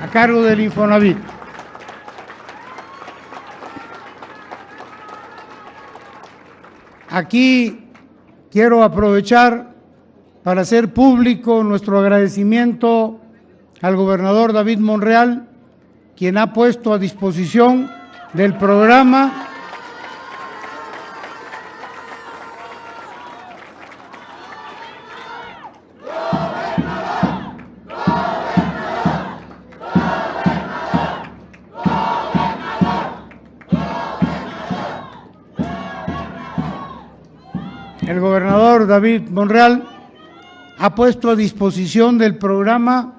a cargo del Infonavit. Aquí quiero aprovechar para hacer público nuestro agradecimiento al gobernador David Monreal, quien ha puesto a disposición del programa el gobernador David Monreal ha puesto a disposición del programa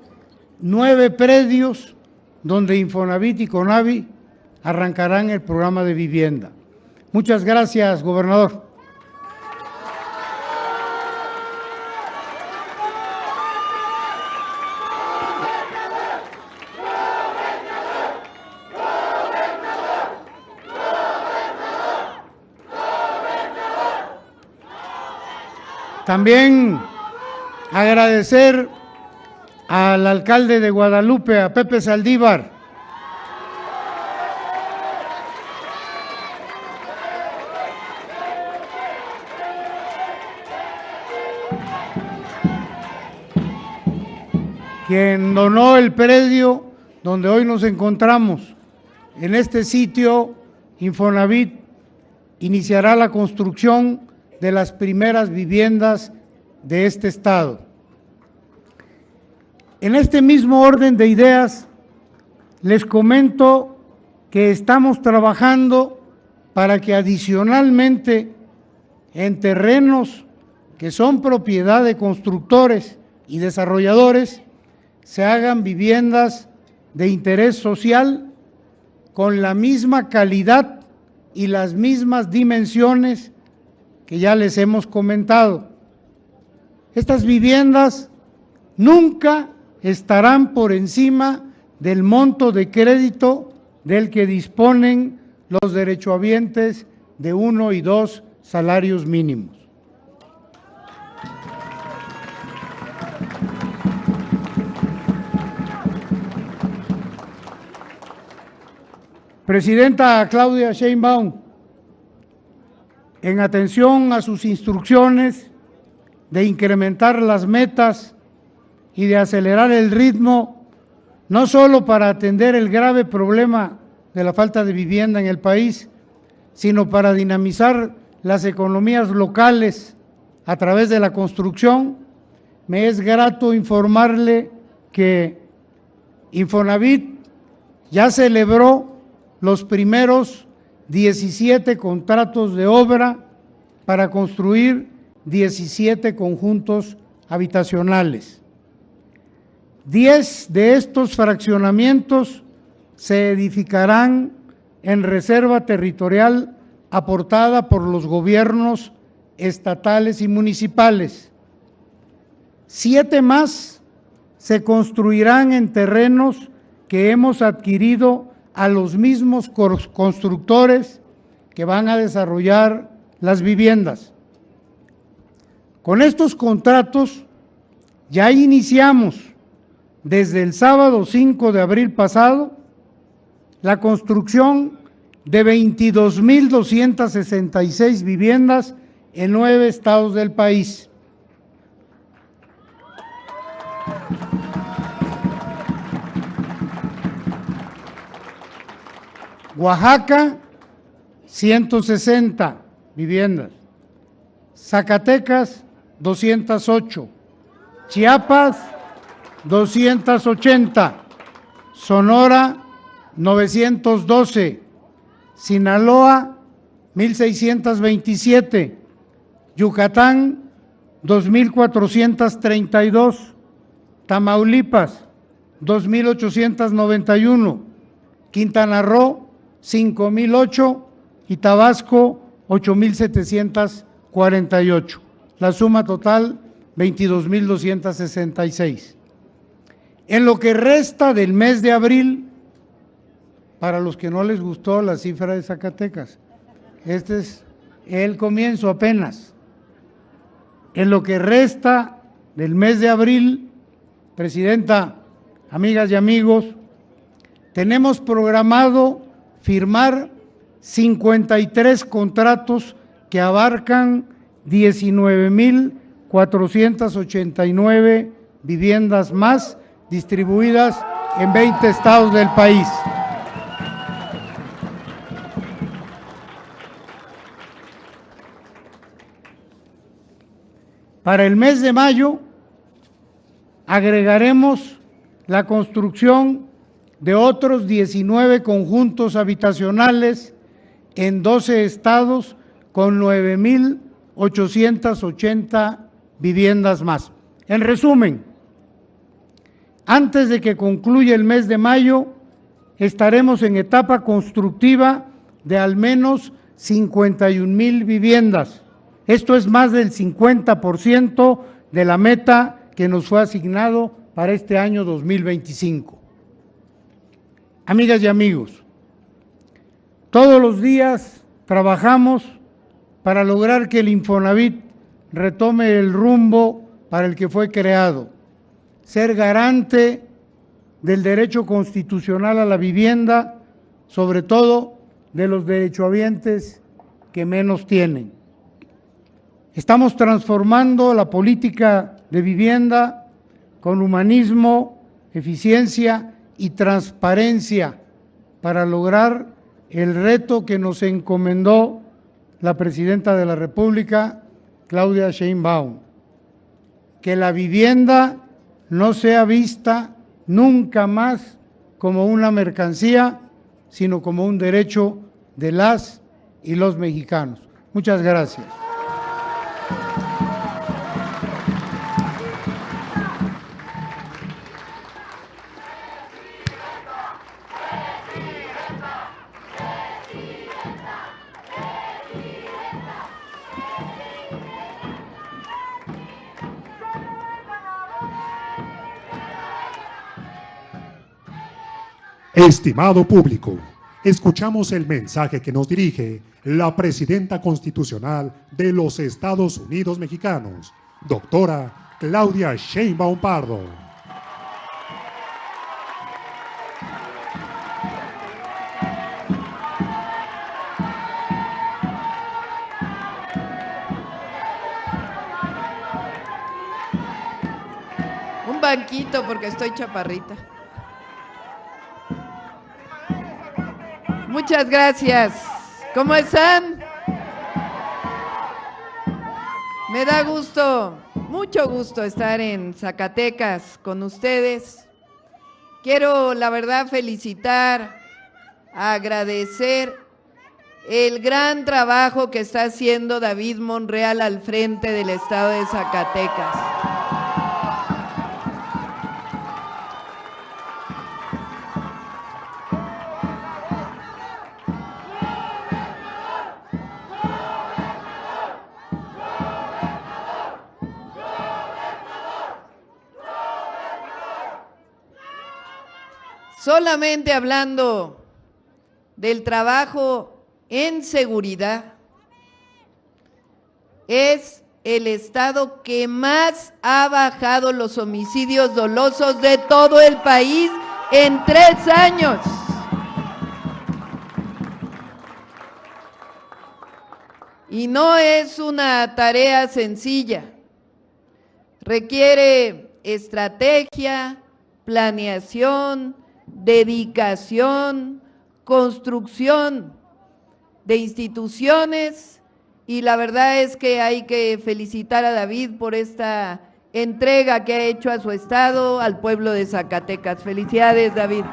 9 predios donde Infonavit y CONAVI arrancarán el programa de vivienda. Muchas gracias, gobernador. También agradecer al alcalde de Guadalupe, a Pepe Saldívar, quien donó el predio donde hoy nos encontramos. En este sitio, Infonavit iniciará la construcción de las primeras viviendas de este estado. En este mismo orden de ideas, les comento que estamos trabajando para que adicionalmente en terrenos que son propiedad de constructores y desarrolladores, se hagan viviendas de interés social con la misma calidad y las mismas dimensiones que ya les hemos comentado. Estas viviendas nunca estarán por encima del monto de crédito del que disponen los derechohabientes de 1 y 2 salarios mínimos. Presidenta Claudia Sheinbaum, en atención a sus instrucciones de incrementar las metas y de acelerar el ritmo, no solo para atender el grave problema de la falta de vivienda en el país, sino para dinamizar las economías locales a través de la construcción, me es grato informarle que Infonavit ya celebró los primeros 17 contratos de obra para construir 17 conjuntos habitacionales. 10 de estos fraccionamientos se edificarán en reserva territorial aportada por los gobiernos estatales y municipales. 7 más se construirán en terrenos que hemos adquirido a los mismos constructores que van a desarrollar las viviendas. Con estos contratos ya iniciamos desde el sábado 5 de abril pasado la construcción de 22,266 viviendas en 9 estados del país. Oaxaca, 160 viviendas. Zacatecas, 208. Chiapas, 280. Sonora, 912. Sinaloa, 1,627. Yucatán, 2,432. Tamaulipas, 2,891. Quintana Roo, 5,008 y Tabasco 8,748. La suma total 22,266. En lo que resta del mes de abril, para los que no les gustó la cifra de Zacatecas, este es el comienzo apenas. En lo que resta del mes de abril, Presidenta, amigas y amigos, tenemos programado firmar 53 contratos que abarcan 19,489 viviendas más distribuidas en 20 estados del país. Para el mes de mayo agregaremos la construcción de otros 19 conjuntos habitacionales en 12 estados con 9,880 viviendas más. En resumen, antes de que concluya el mes de mayo, estaremos en etapa constructiva de al menos 51,000 viviendas. Esto es más del 50% de la meta que nos fue asignado para este año 2025. Amigas y amigos, todos los días trabajamos para lograr que el Infonavit retome el rumbo para el que fue creado, ser garante del derecho constitucional a la vivienda, sobre todo de los derechohabientes que menos tienen. Estamos transformando la política de vivienda con humanismo, eficiencia y transparencia para lograr el reto que nos encomendó la Presidenta de la República, Claudia Sheinbaum, que la vivienda no sea vista nunca más como una mercancía, sino como un derecho de las y los mexicanos. Muchas gracias. Estimado público, escuchamos el mensaje que nos dirige la Presidenta Constitucional de los Estados Unidos Mexicanos, doctora Claudia Sheinbaum Pardo. Un banquito porque estoy chaparrita. Muchas gracias. ¿Cómo están? Me da gusto, mucho gusto estar en Zacatecas con ustedes. Quiero, la verdad, felicitar, agradecer el gran trabajo que está haciendo David Monreal al frente del estado de Zacatecas. Solamente hablando del trabajo en seguridad, es el estado que más ha bajado los homicidios dolosos de todo el país en 3 años. Y no es una tarea sencilla, requiere estrategia, planeación, dedicación, construcción de instituciones, y la verdad es que hay que felicitar a David por esta entrega que ha hecho a su estado, al pueblo de Zacatecas. Felicidades, David.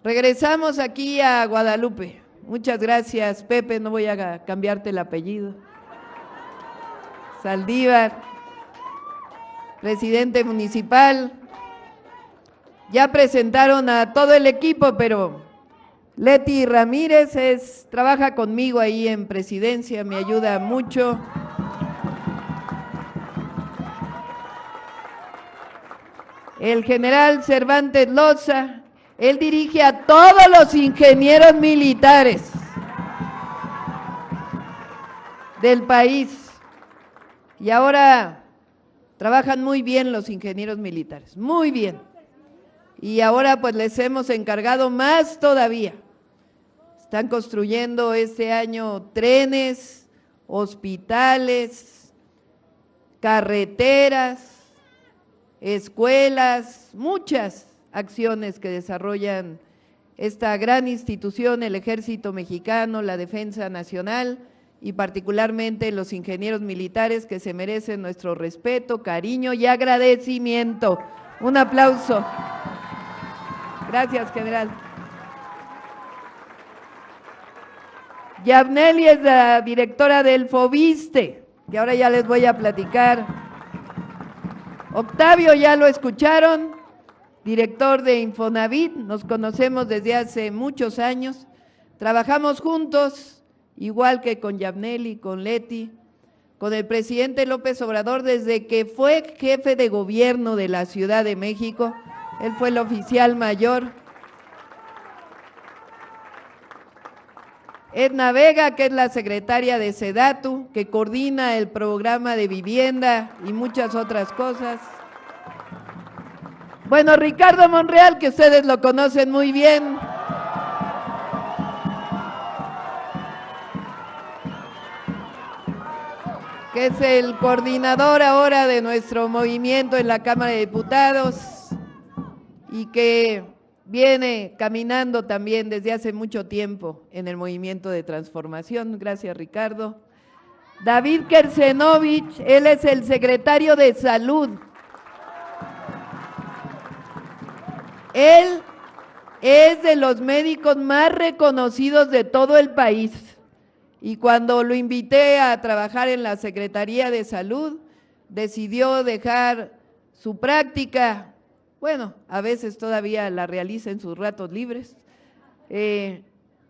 Regresamos aquí a Guadalupe. Muchas gracias, Pepe, no voy a cambiarte el apellido. Saldívar, presidente municipal. Ya presentaron a todo el equipo, pero Leti Ramírez trabaja conmigo ahí en presidencia, me ayuda mucho. El general Cervantes Loza, él dirige a todos los ingenieros militares del país. Y ahora trabajan muy bien los ingenieros militares, muy bien. Y ahora pues les hemos encargado más todavía. Están construyendo este año trenes, hospitales, carreteras, escuelas, muchas acciones que desarrollan esta gran institución, el Ejército Mexicano, la Defensa Nacional y particularmente los ingenieros militares que se merecen nuestro respeto, cariño y agradecimiento. Un aplauso. Gracias, general. Yabneli es la directora del Fobiste, que ahora ya les voy a platicar. Octavio, ya lo escucharon, director de Infonavit, nos conocemos desde hace muchos años, trabajamos juntos, igual que con Yabneli, con Leti, con el presidente López Obrador desde que fue jefe de gobierno de la Ciudad de México, él fue el oficial mayor. Edna Vega, que es la secretaria de SEDATU, que coordina el programa de vivienda y muchas otras cosas. Bueno, Ricardo Monreal, que ustedes lo conocen muy bien. Que es el coordinador ahora de nuestro movimiento en la Cámara de Diputados y que viene caminando también desde hace mucho tiempo en el movimiento de transformación. Gracias, Ricardo. David Kersenovich, él es el secretario de Salud. Él es de los médicos más reconocidos de todo el país. Y cuando lo invité a trabajar en la Secretaría de Salud, decidió dejar su práctica. Bueno, a veces todavía la realiza en sus ratos libres, y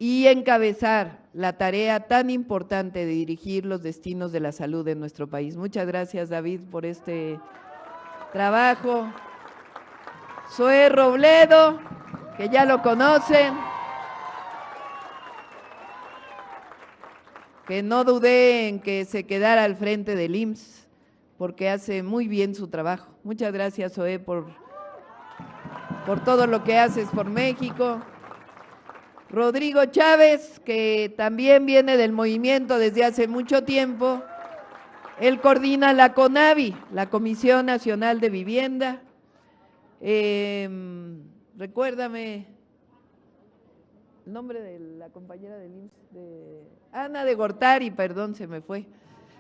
y encabezar la tarea tan importante de dirigir los destinos de la salud en nuestro país. Muchas gracias, David, por este trabajo. Zoé Robledo, que ya lo conocen, que no dudé en que se quedara al frente del IMSS, porque hace muy bien su trabajo. Muchas gracias, Zoé, por todo lo que haces por México. Rodrigo Chávez, que también viene del movimiento desde hace mucho tiempo. Él coordina la CONAVI, la Comisión Nacional de Vivienda. Recuérdame el nombre de la compañera del IMSS, Ana de Gortari, perdón, se me fue.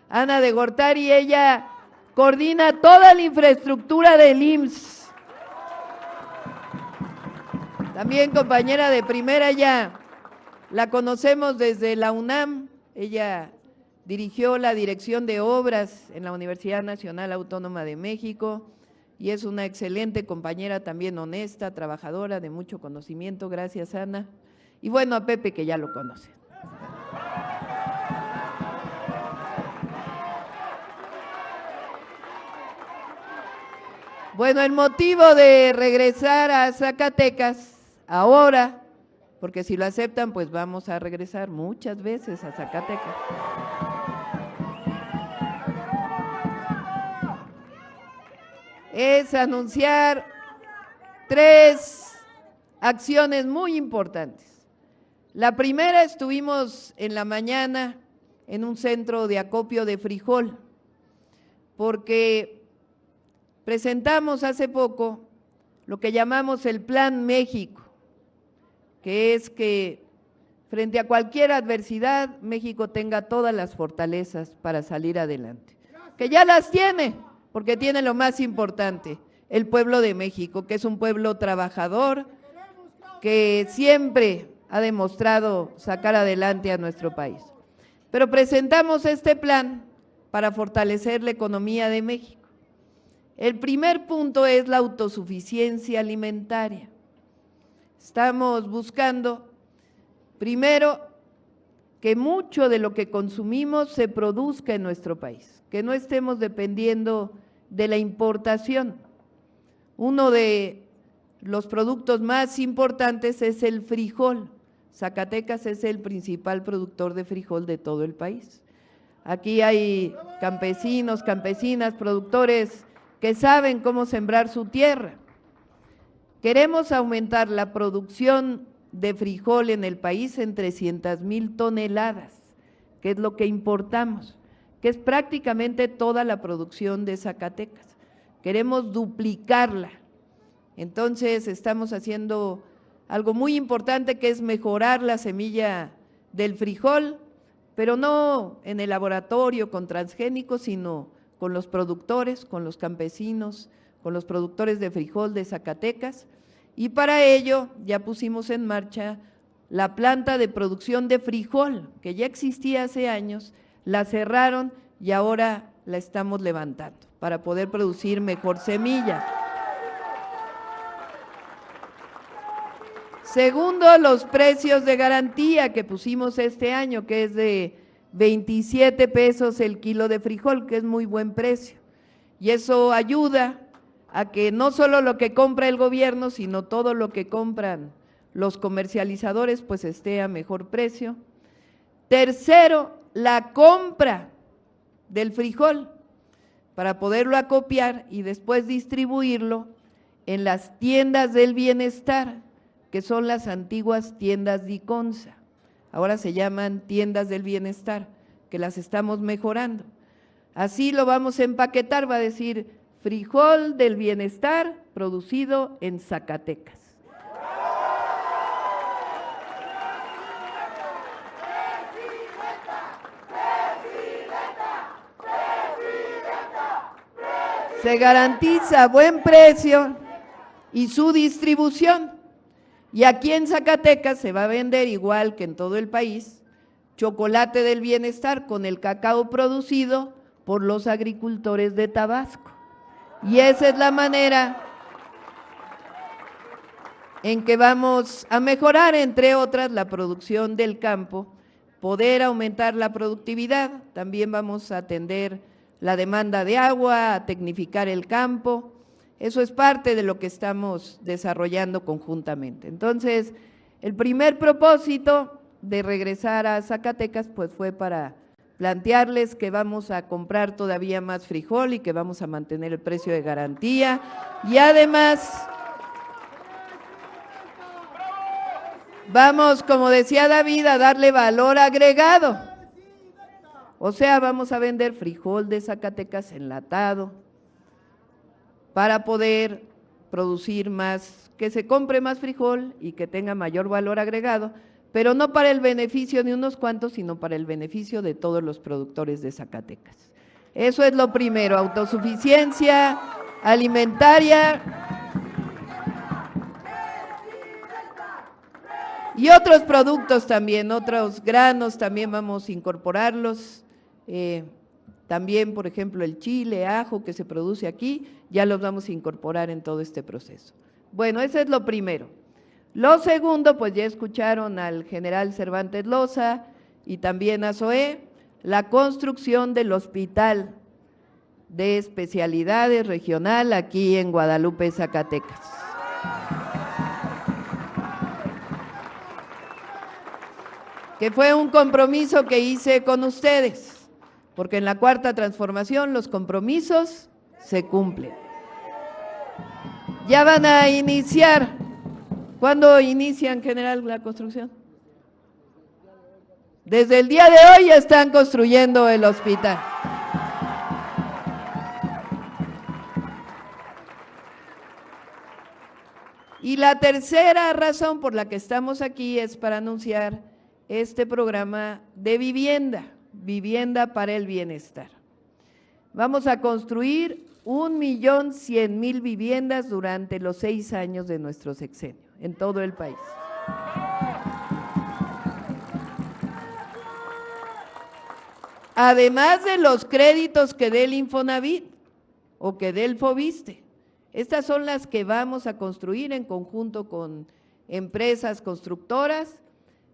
Ana de Gortari, ella coordina toda la infraestructura del IMSS. También compañera de primera, ya la conocemos desde la UNAM, ella dirigió la Dirección de Obras en la Universidad Nacional Autónoma de México y es una excelente compañera, también honesta, trabajadora, de mucho conocimiento. Gracias, Ana. Y bueno, a Pepe, que ya lo conoce. Bueno, el motivo de regresar a Zacatecas ahora, porque si lo aceptan, pues vamos a regresar muchas veces a Zacatecas. Es anunciar 3 acciones muy importantes. La primera, estuvimos en la mañana en un centro de acopio de frijol, porque presentamos hace poco lo que llamamos el Plan México, que es que frente a cualquier adversidad, México tenga todas las fortalezas para salir adelante. Que ya las tiene, porque tiene lo más importante, el pueblo de México, que es un pueblo trabajador, que siempre ha demostrado sacar adelante a nuestro país. Pero presentamos este plan para fortalecer la economía de México. El primer punto es la autosuficiencia alimentaria. Estamos buscando, primero, que mucho de lo que consumimos se produzca en nuestro país, que no estemos dependiendo de la importación. Uno de los productos más importantes es el frijol. Zacatecas es el principal productor de frijol de todo el país. Aquí hay campesinos, campesinas, productores que saben cómo sembrar su tierra. Queremos aumentar la producción de frijol en el país en 300,000 toneladas, que es lo que importamos, que es prácticamente toda la producción de Zacatecas. Queremos duplicarla. Entonces estamos haciendo algo muy importante, que es mejorar la semilla del frijol, pero no en el laboratorio con transgénicos, sino con los productores, con los campesinos, con los productores de frijol de Zacatecas, y para ello ya pusimos en marcha la planta de producción de frijol, que ya existía hace años, la cerraron y ahora la estamos levantando para poder producir mejor semilla. Segundo, los precios de garantía que pusimos este año, que es de 27 pesos el kilo de frijol, que es muy buen precio, y eso ayuda a que no solo lo que compra el gobierno, sino todo lo que compran los comercializadores, pues esté a mejor precio. Tercero, la compra del frijol para poderlo acopiar y después distribuirlo en las tiendas del bienestar, que son las antiguas tiendas Diconsa. Ahora se llaman tiendas del bienestar, que las estamos mejorando. Así lo vamos a empaquetar, va a decir frijol del bienestar producido en Zacatecas. Se garantiza buen precio y su distribución. Y aquí en Zacatecas se va a vender, igual que en todo el país, chocolate del bienestar con el cacao producido por los agricultores de Tabasco. Y esa es la manera en que vamos a mejorar, entre otras, la producción del campo, poder aumentar la productividad, también vamos a atender la demanda de agua, a tecnificar el campo, eso es parte de lo que estamos desarrollando conjuntamente. Entonces, el primer propósito de regresar a Zacatecas pues fue para plantearles que vamos a comprar todavía más frijol y que vamos a mantener el precio de garantía y además vamos, como decía David, a darle valor agregado. O sea, vamos a vender frijol de Zacatecas enlatado para poder producir más, que se compre más frijol y que tenga mayor valor agregado, pero no para el beneficio de unos cuantos, sino para el beneficio de todos los productores de Zacatecas. Eso es lo primero, autosuficiencia alimentaria y otros productos también, otros granos también vamos a incorporarlos, también por ejemplo el chile, ajo que se produce aquí, ya los vamos a incorporar en todo este proceso. Bueno, eso es lo primero. Lo segundo, pues ya escucharon al general Cervantes Loza y también a Zoé, la construcción del hospital de especialidades regional aquí en Guadalupe, Zacatecas. Que fue un compromiso que hice con ustedes, porque en la Cuarta Transformación los compromisos se cumplen. Ya van a iniciar. ¿Cuándo inician, general, la construcción? Desde el día de hoy ya están construyendo el hospital. Y la tercera razón por la que estamos aquí es para anunciar este programa de vivienda, Vivienda para el Bienestar. Vamos a construir 1.100.000 viviendas durante los 6 años de nuestro sexenio, en todo el país. Además de los créditos que dé el Infonavit o que dé el Foviste, estas son las que vamos a construir en conjunto con empresas constructoras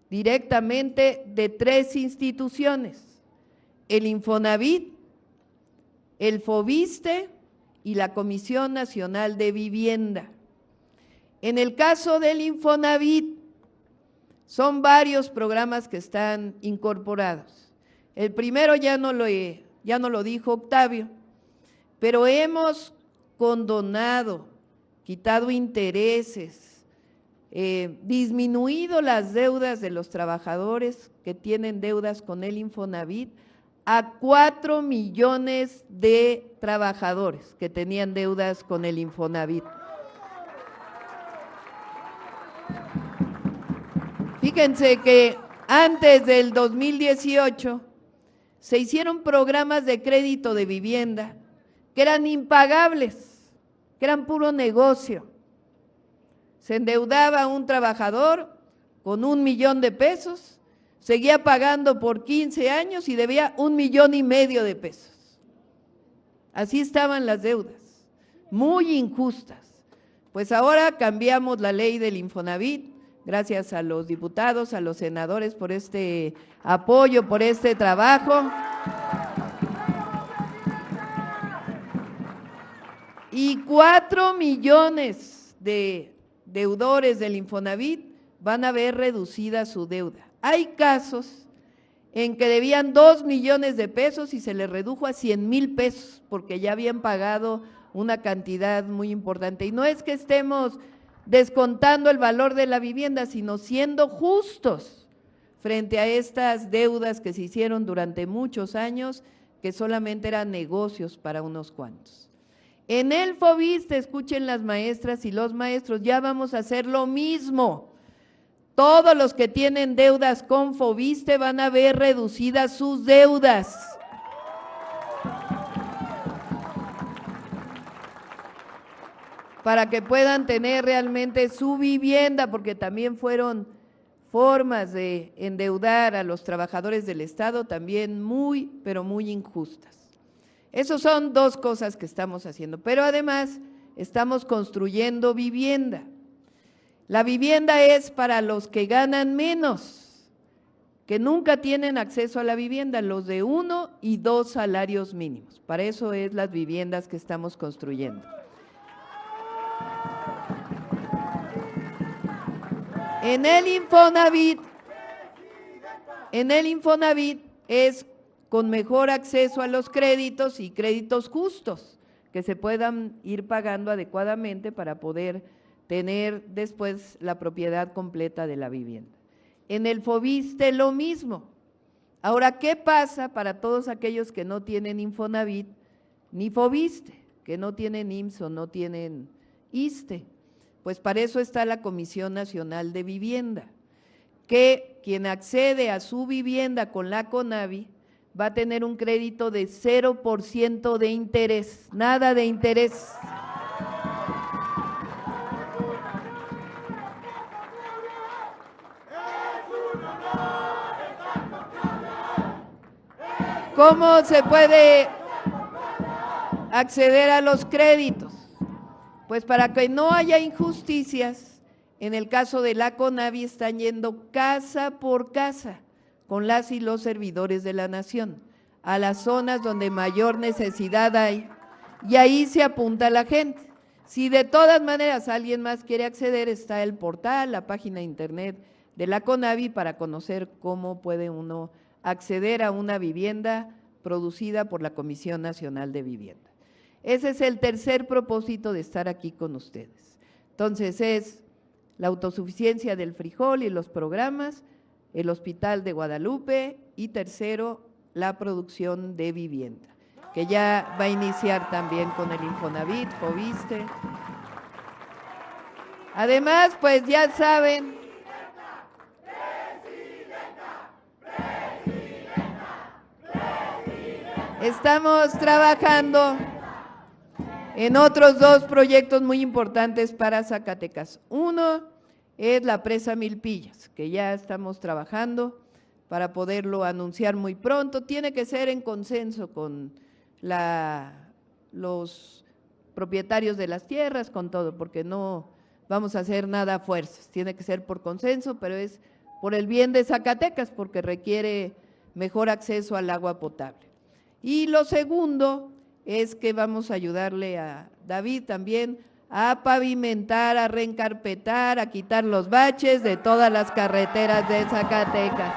directamente de 3 instituciones, el Infonavit, el Foviste y la Comisión Nacional de Vivienda. En el caso del Infonavit, son varios programas que están incorporados. El primero ya no lo dijo Octavio, pero hemos condonado, quitado intereses, disminuido las deudas de los trabajadores que tienen deudas con el Infonavit a 4 millones de trabajadores que tenían deudas con el Infonavit. Fíjense que antes del 2018 se hicieron programas de crédito de vivienda que eran impagables, que eran puro negocio. Se endeudaba un trabajador con 1 millón de pesos, seguía pagando por 15 años y debía 1,5 millones de pesos. Así estaban las deudas, muy injustas. Pues ahora cambiamos la ley del Infonavit, gracias a los diputados, a los senadores por este apoyo, por este trabajo. Y 4 millones de deudores del Infonavit van a ver reducida su deuda. Hay casos en que debían 2 millones de pesos y se les redujo a 100,000 pesos porque ya habían pagado una cantidad muy importante. Y no es que estemos descontando el valor de la vivienda, sino siendo justos frente a estas deudas que se hicieron durante muchos años, que solamente eran negocios para unos cuantos. En el Foviste, escuchen las maestras y los maestros, ya vamos a hacer lo mismo. Todos los que tienen deudas con Foviste van a ver reducidas sus deudas. Para que puedan tener realmente su vivienda, porque también fueron formas de endeudar a los trabajadores del Estado también muy, pero muy injustas. Esas son 2 cosas que estamos haciendo, pero además estamos construyendo vivienda. La vivienda es para los que ganan menos, que nunca tienen acceso a la vivienda, los de 1 y 2 salarios mínimos. Para eso es las viviendas que estamos construyendo. En el Infonavit es con mejor acceso a los créditos y créditos justos, que se puedan ir pagando adecuadamente para poder tener después la propiedad completa de la vivienda. En el Foviste lo mismo. Ahora, ¿qué pasa para todos aquellos que no tienen Infonavit ni Foviste, que no tienen IMSS o no tienen ISSSTE? Pues para eso está la Comisión Nacional de Vivienda, que quien accede a su vivienda con la CONAVI va a tener un crédito de 0% de interés, nada de interés. ¿Cómo se puede acceder a los créditos? Pues para que no haya injusticias, en el caso de la CONAVI están yendo casa por casa con las y los servidores de la nación, a las zonas donde mayor necesidad hay, y ahí se apunta la gente. Si de todas maneras alguien más quiere acceder, está el portal, la página de internet de la CONAVI para conocer cómo puede uno acceder a una vivienda producida por la Comisión Nacional de Vivienda. Ese es el tercer propósito de estar aquí con ustedes. Entonces es la autosuficiencia del frijol y los programas, el Hospital de Guadalupe y tercero, la producción de vivienda, que ya va a iniciar también con el Infonavit, Foviste. Además, pues ya saben, estamos trabajando en otros dos proyectos muy importantes para Zacatecas. Uno es la presa Milpillas, que ya estamos trabajando para poderlo anunciar muy pronto. Tiene que ser en consenso con los propietarios de las tierras, con todo, porque no vamos a hacer nada a fuerzas. Tiene que ser por consenso, pero es por el bien de Zacatecas, porque requiere mejor acceso al agua potable. Y lo segundo es que vamos a ayudarle a David también a pavimentar, a reencarpetar, a quitar los baches de todas las carreteras de Zacatecas.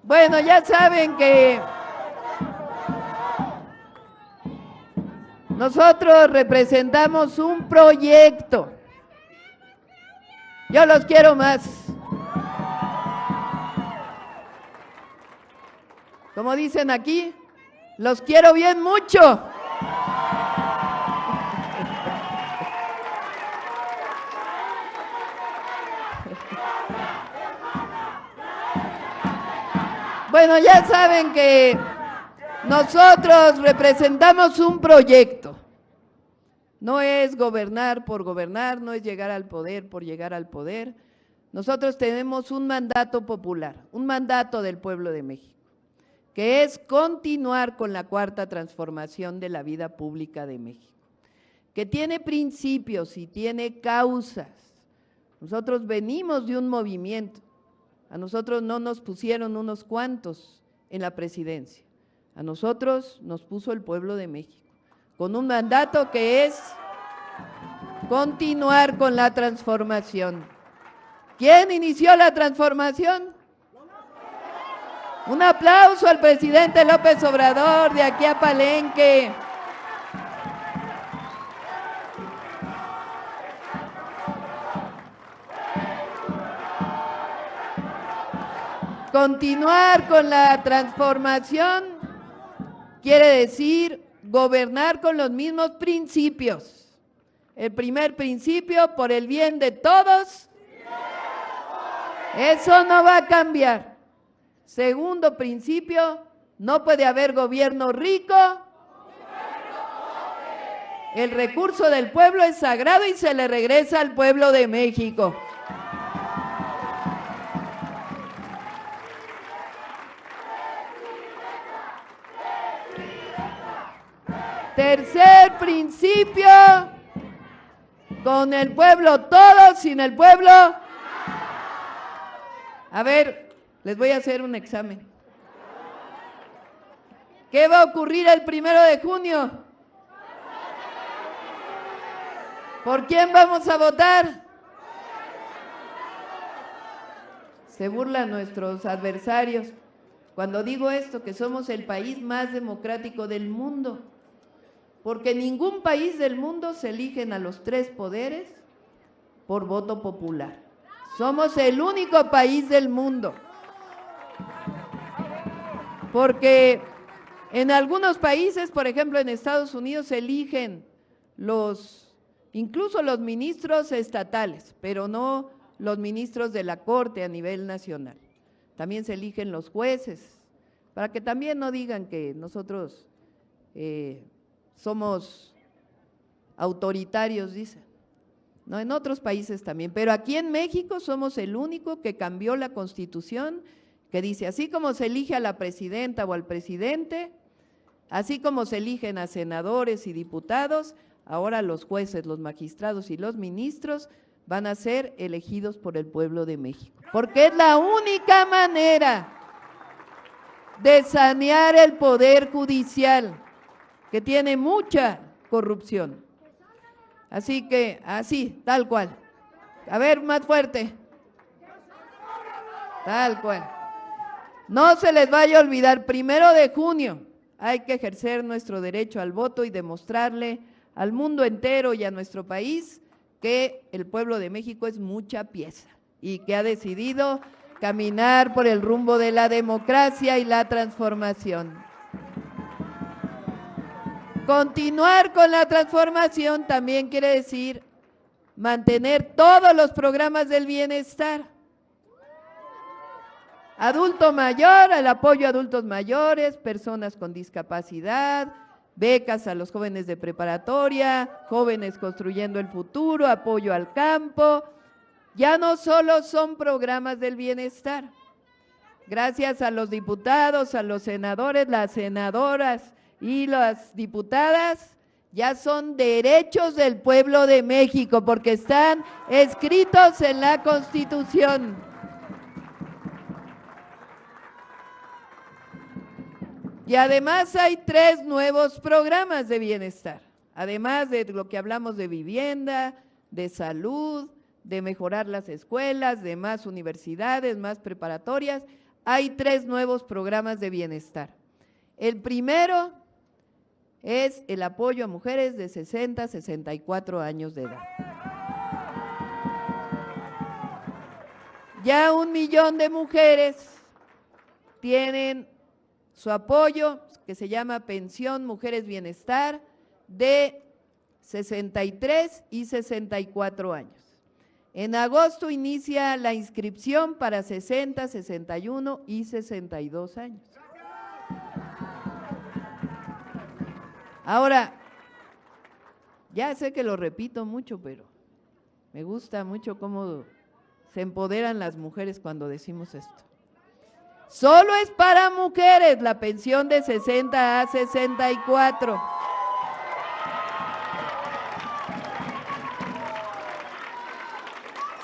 Bueno, ya saben que nosotros representamos un proyecto. Yo los quiero más. Como dicen aquí, los quiero bien mucho. Bueno, ya saben que nosotros representamos un proyecto. No es gobernar por gobernar, no es llegar al poder por llegar al poder. Nosotros tenemos un mandato popular, un mandato del pueblo de México, que es continuar con la cuarta transformación de la vida pública de México, que tiene principios y tiene causas. Nosotros venimos de un movimiento, a nosotros no nos pusieron unos cuantos en la presidencia, a nosotros nos puso el pueblo de México, con un mandato que es continuar con la transformación. ¿Quién inició la transformación? Un aplauso al presidente López Obrador de aquí a Palenque. Continuar con la transformación quiere decir gobernar con los mismos principios. El primer principio, por el bien de todos, eso no va a cambiar. Segundo principio, no puede haber gobierno rico. El recurso del pueblo es sagrado y se le regresa al pueblo de México. Tercer principio, con el pueblo todo, sin el pueblo. A ver, les voy a hacer un examen. ¿Qué va a ocurrir el 1 de junio? ¿Por quién vamos a votar? Se burlan nuestros adversarios cuando digo esto, que somos el país más democrático del mundo, porque en ningún país del mundo se eligen a los 3 poderes por voto popular. Somos el único país del mundo, porque en algunos países, por ejemplo en Estados Unidos, se eligen incluso los ministros estatales, pero no los ministros de la Corte a nivel nacional. También se eligen los jueces, para que también no digan que nosotros somos autoritarios, dicen. No, en otros países también, pero aquí en México somos el único que cambió la Constitución, que dice, así como se elige a la presidenta o al presidente, así como se eligen a senadores y diputados, ahora los jueces, los magistrados y los ministros van a ser elegidos por el pueblo de México, porque es la única manera de sanear el poder judicial, que tiene mucha corrupción. Así que, así, tal cual. A ver, más fuerte. Tal cual. No se les vaya a olvidar, 1 de junio, hay que ejercer nuestro derecho al voto y demostrarle al mundo entero y a nuestro país que el pueblo de México es mucha pieza y que ha decidido caminar por el rumbo de la democracia y la transformación. Continuar con la transformación también quiere decir mantener todos los programas del bienestar. Adulto mayor, el apoyo a adultos mayores, personas con discapacidad, becas a los jóvenes de preparatoria, jóvenes construyendo el futuro, apoyo al campo. Ya no solo son programas del bienestar. Gracias a los diputados, a los senadores, las senadoras y las diputadas, ya son derechos del pueblo de México porque están escritos en la Constitución. Y además hay 3 nuevos programas de bienestar, además de lo que hablamos de vivienda, de salud, de mejorar las escuelas, de más universidades, más preparatorias, hay 3 nuevos programas de bienestar. El primero es el apoyo a mujeres de 60 a 64 años de edad. Ya 1 millón de mujeres tienen su apoyo, que se llama Pensión Mujeres Bienestar, de 63 y 64 años. En agosto inicia la inscripción para 60, 61 y 62 años. Ahora, ya sé que lo repito mucho, pero me gusta mucho cómo se empoderan las mujeres cuando decimos esto. Solo es para mujeres la pensión de 60 a 64.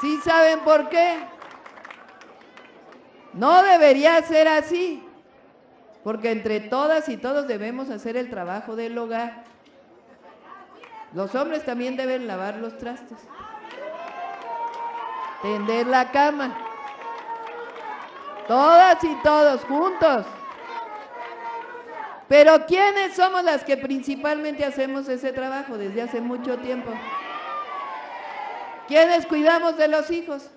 ¿Sí saben por qué? No debería ser así, porque entre todas y todos debemos hacer el trabajo del hogar. Los hombres también deben lavar los trastes, tender la cama. Todas y todos juntos. Pero ¿quiénes somos las que principalmente hacemos ese trabajo desde hace mucho tiempo? ¿Quiénes cuidamos de los hijos?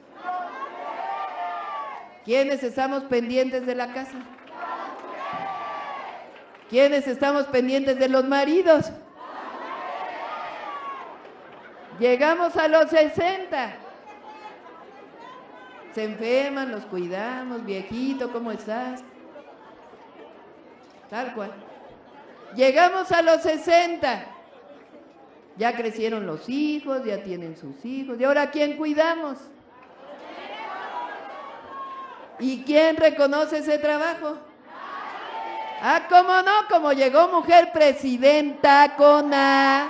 ¿Quiénes estamos pendientes de la casa? ¿Quiénes estamos pendientes de los maridos? Llegamos a los 60. Se enferman, los cuidamos, viejito, ¿cómo estás? Tal cual. Llegamos a los 60. Ya crecieron los hijos, ya tienen sus hijos. ¿Y ahora a quién cuidamos? ¿Y quién reconoce ese trabajo? Ah, ¿cómo no? Como llegó mujer presidenta con A,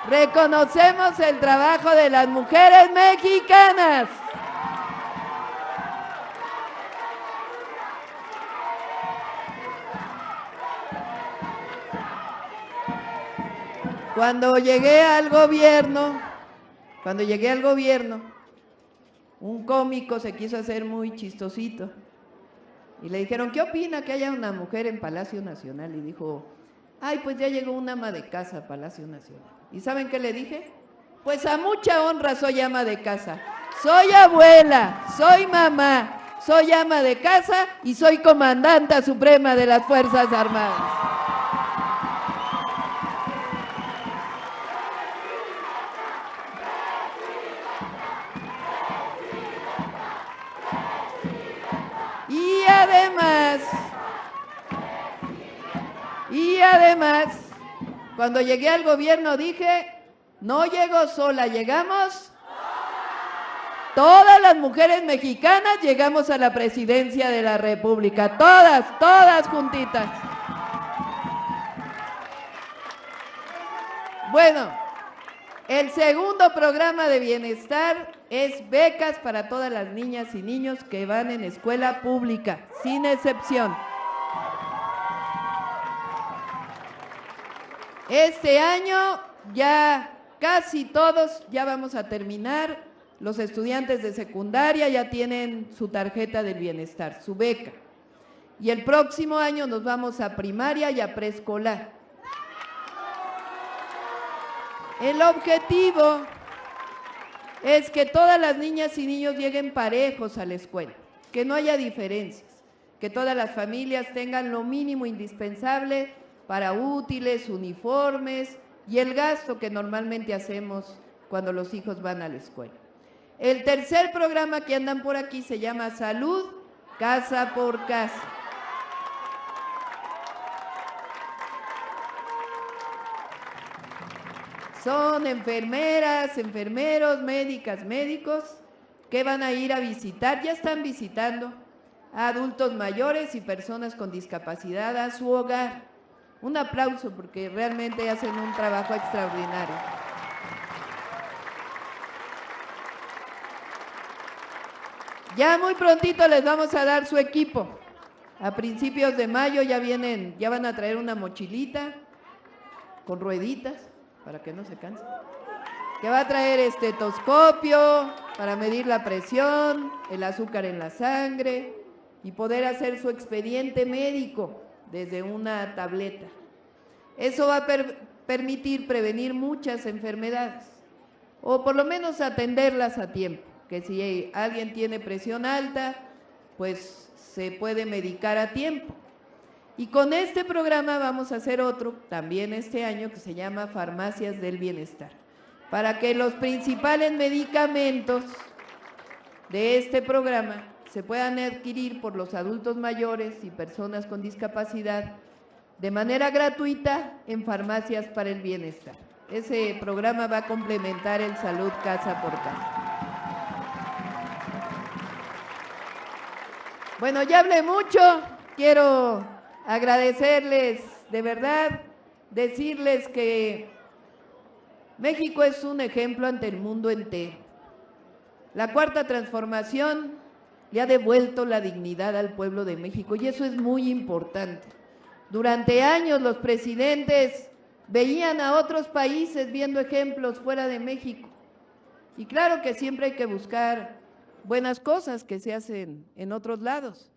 reconocemos el trabajo de las mujeres mexicanas. Cuando llegué al gobierno, un cómico se quiso hacer muy chistosito y le dijeron, ¿qué opina que haya una mujer en Palacio Nacional? Y dijo, ay, pues ya llegó una ama de casa a Palacio Nacional. ¿Y saben qué le dije? Pues a mucha honra soy ama de casa, soy abuela, soy mamá, soy ama de casa y soy comandanta suprema de las Fuerzas Armadas. Y además, cuando llegué al gobierno dije, no llego sola, llegamos todas las mujeres mexicanas, llegamos a la presidencia de la República, todas juntitas. Bueno, el segundo programa de bienestar es becas para todas las niñas y niños que van en escuela pública, sin excepción. Este año ya casi todos ya vamos a terminar, los estudiantes de secundaria ya tienen su tarjeta del bienestar, su beca. Y el próximo año nos vamos a primaria y a preescolar. El objetivo es que todas las niñas y niños lleguen parejos a la escuela, que no haya diferencias, que todas las familias tengan lo mínimo indispensable para útiles, uniformes y el gasto que normalmente hacemos cuando los hijos van a la escuela. El tercer programa que andan por aquí se llama Salud, Casa por Casa. Son enfermeras, enfermeros, médicas, médicos que van a ir a visitar, ya están visitando a adultos mayores y personas con discapacidad a su hogar. Un aplauso porque realmente hacen un trabajo extraordinario. Ya muy prontito les vamos a dar su equipo. A principios de mayo ya van a traer una mochilita con rueditas para que no se cansen. Que va a traer estetoscopio para medir la presión, el azúcar en la sangre y poder hacer su expediente médico desde una tableta. Eso va a permitir prevenir muchas enfermedades o por lo menos atenderlas a tiempo, que si alguien tiene presión alta, pues se puede medicar a tiempo. Y con este programa vamos a hacer otro, también este año, que se llama Farmacias del Bienestar, para que los principales medicamentos de este programa se puedan adquirir por los adultos mayores y personas con discapacidad de manera gratuita en Farmacias para el Bienestar. Ese programa va a complementar el Salud Casa por Casa. Bueno, ya hablé mucho, quiero agradecerles, de verdad, decirles que México es un ejemplo ante el mundo entero. La Cuarta Transformación le ha devuelto la dignidad al pueblo de México y eso es muy importante. Durante años los presidentes veían a otros países viendo ejemplos fuera de México. Y claro que siempre hay que buscar buenas cosas que se hacen en otros lados,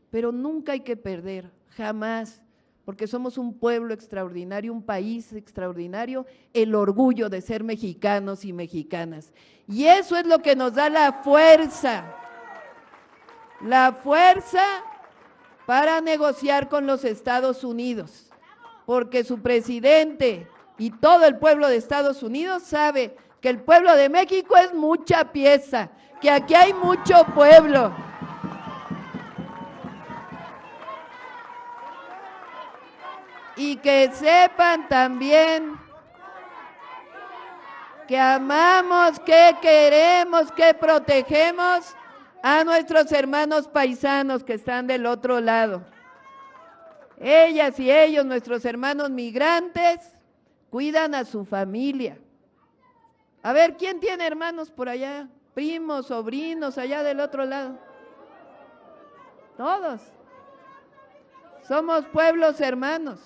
pero nunca hay que perder, jamás, porque somos un pueblo extraordinario, un país extraordinario, el orgullo de ser mexicanos y mexicanas. Y eso es lo que nos da la fuerza para negociar con los Estados Unidos, porque su presidente y todo el pueblo de Estados Unidos sabe que el pueblo de México es mucha pieza, que aquí hay mucho pueblo. Y que sepan también que amamos, que queremos, que protegemos a nuestros hermanos paisanos que están del otro lado. Ellas y ellos, nuestros hermanos migrantes, cuidan a su familia. A ver, ¿quién tiene hermanos por allá? Primos, sobrinos, allá del otro lado. Todos. Somos pueblos hermanos.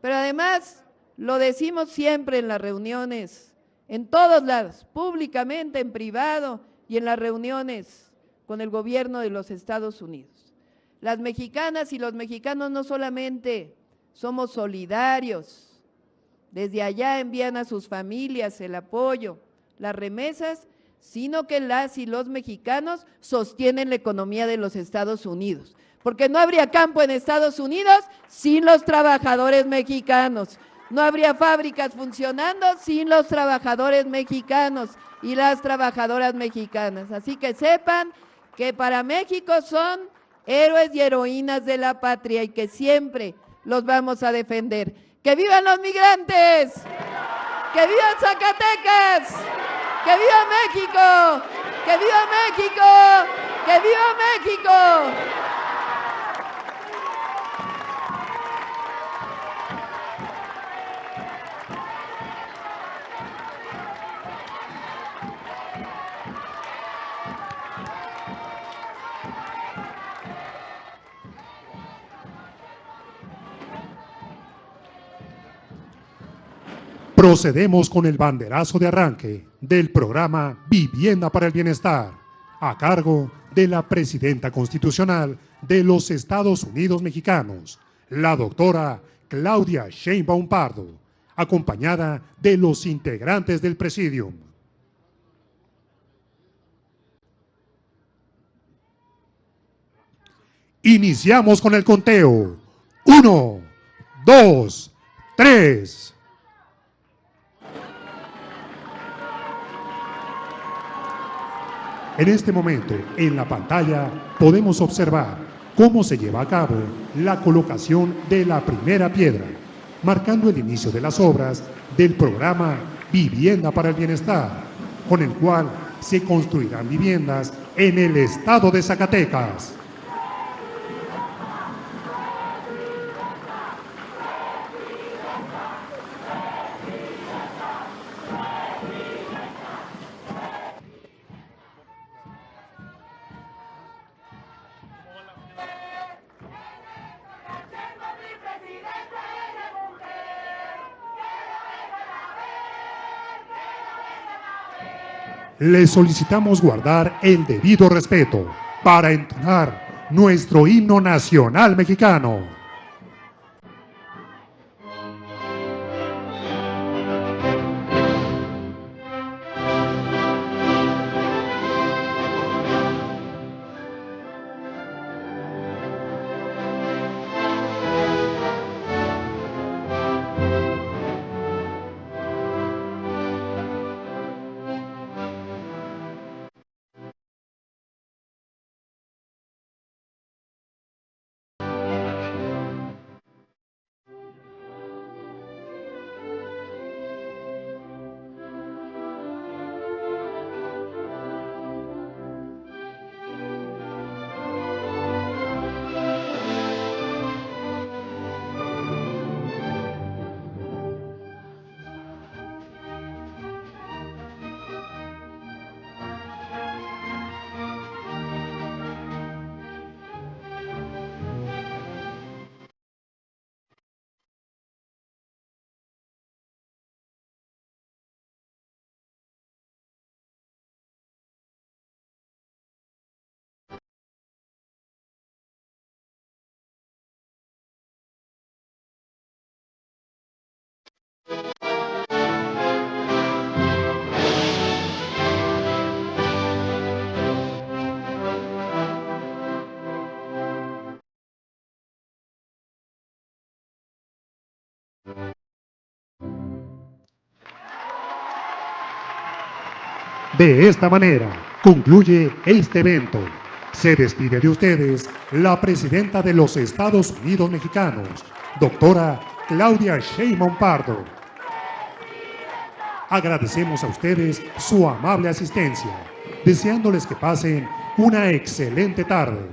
Pero además, lo decimos siempre en las reuniones, en todos lados, públicamente, en privado y en las reuniones con el gobierno de los Estados Unidos. Las mexicanas y los mexicanos no solamente somos solidarios, desde allá envían a sus familias el apoyo, las remesas, sino que las y los mexicanos sostienen la economía de los Estados Unidos, porque no habría campo en Estados Unidos sin los trabajadores mexicanos, no habría fábricas funcionando sin los trabajadores mexicanos y las trabajadoras mexicanas. Así que sepan que para México son héroes y heroínas de la patria y que siempre los vamos a defender. ¡Que vivan los migrantes! ¡Que vivan Zacatecas! ¡Que viva México! ¡Que viva México! ¡Que viva México! Procedemos con el banderazo de arranque del programa Vivienda para el Bienestar, a cargo de la Presidenta Constitucional de los Estados Unidos Mexicanos, la doctora Claudia Sheinbaum Pardo, acompañada de los integrantes del Presidium. Iniciamos con el conteo. 1, 2, 3. En este momento, en la pantalla, podemos observar cómo se lleva a cabo la colocación de la primera piedra, marcando el inicio de las obras del programa Vivienda para el Bienestar, con el cual se construirán viviendas en el estado de Zacatecas. Les solicitamos guardar el debido respeto para entonar nuestro himno nacional mexicano. De esta manera concluye este evento. Se despide de ustedes la Presidenta de los Estados Unidos Mexicanos, doctora Claudia Sheinbaum Pardo. Agradecemos a ustedes su amable asistencia, deseándoles que pasen una excelente tarde.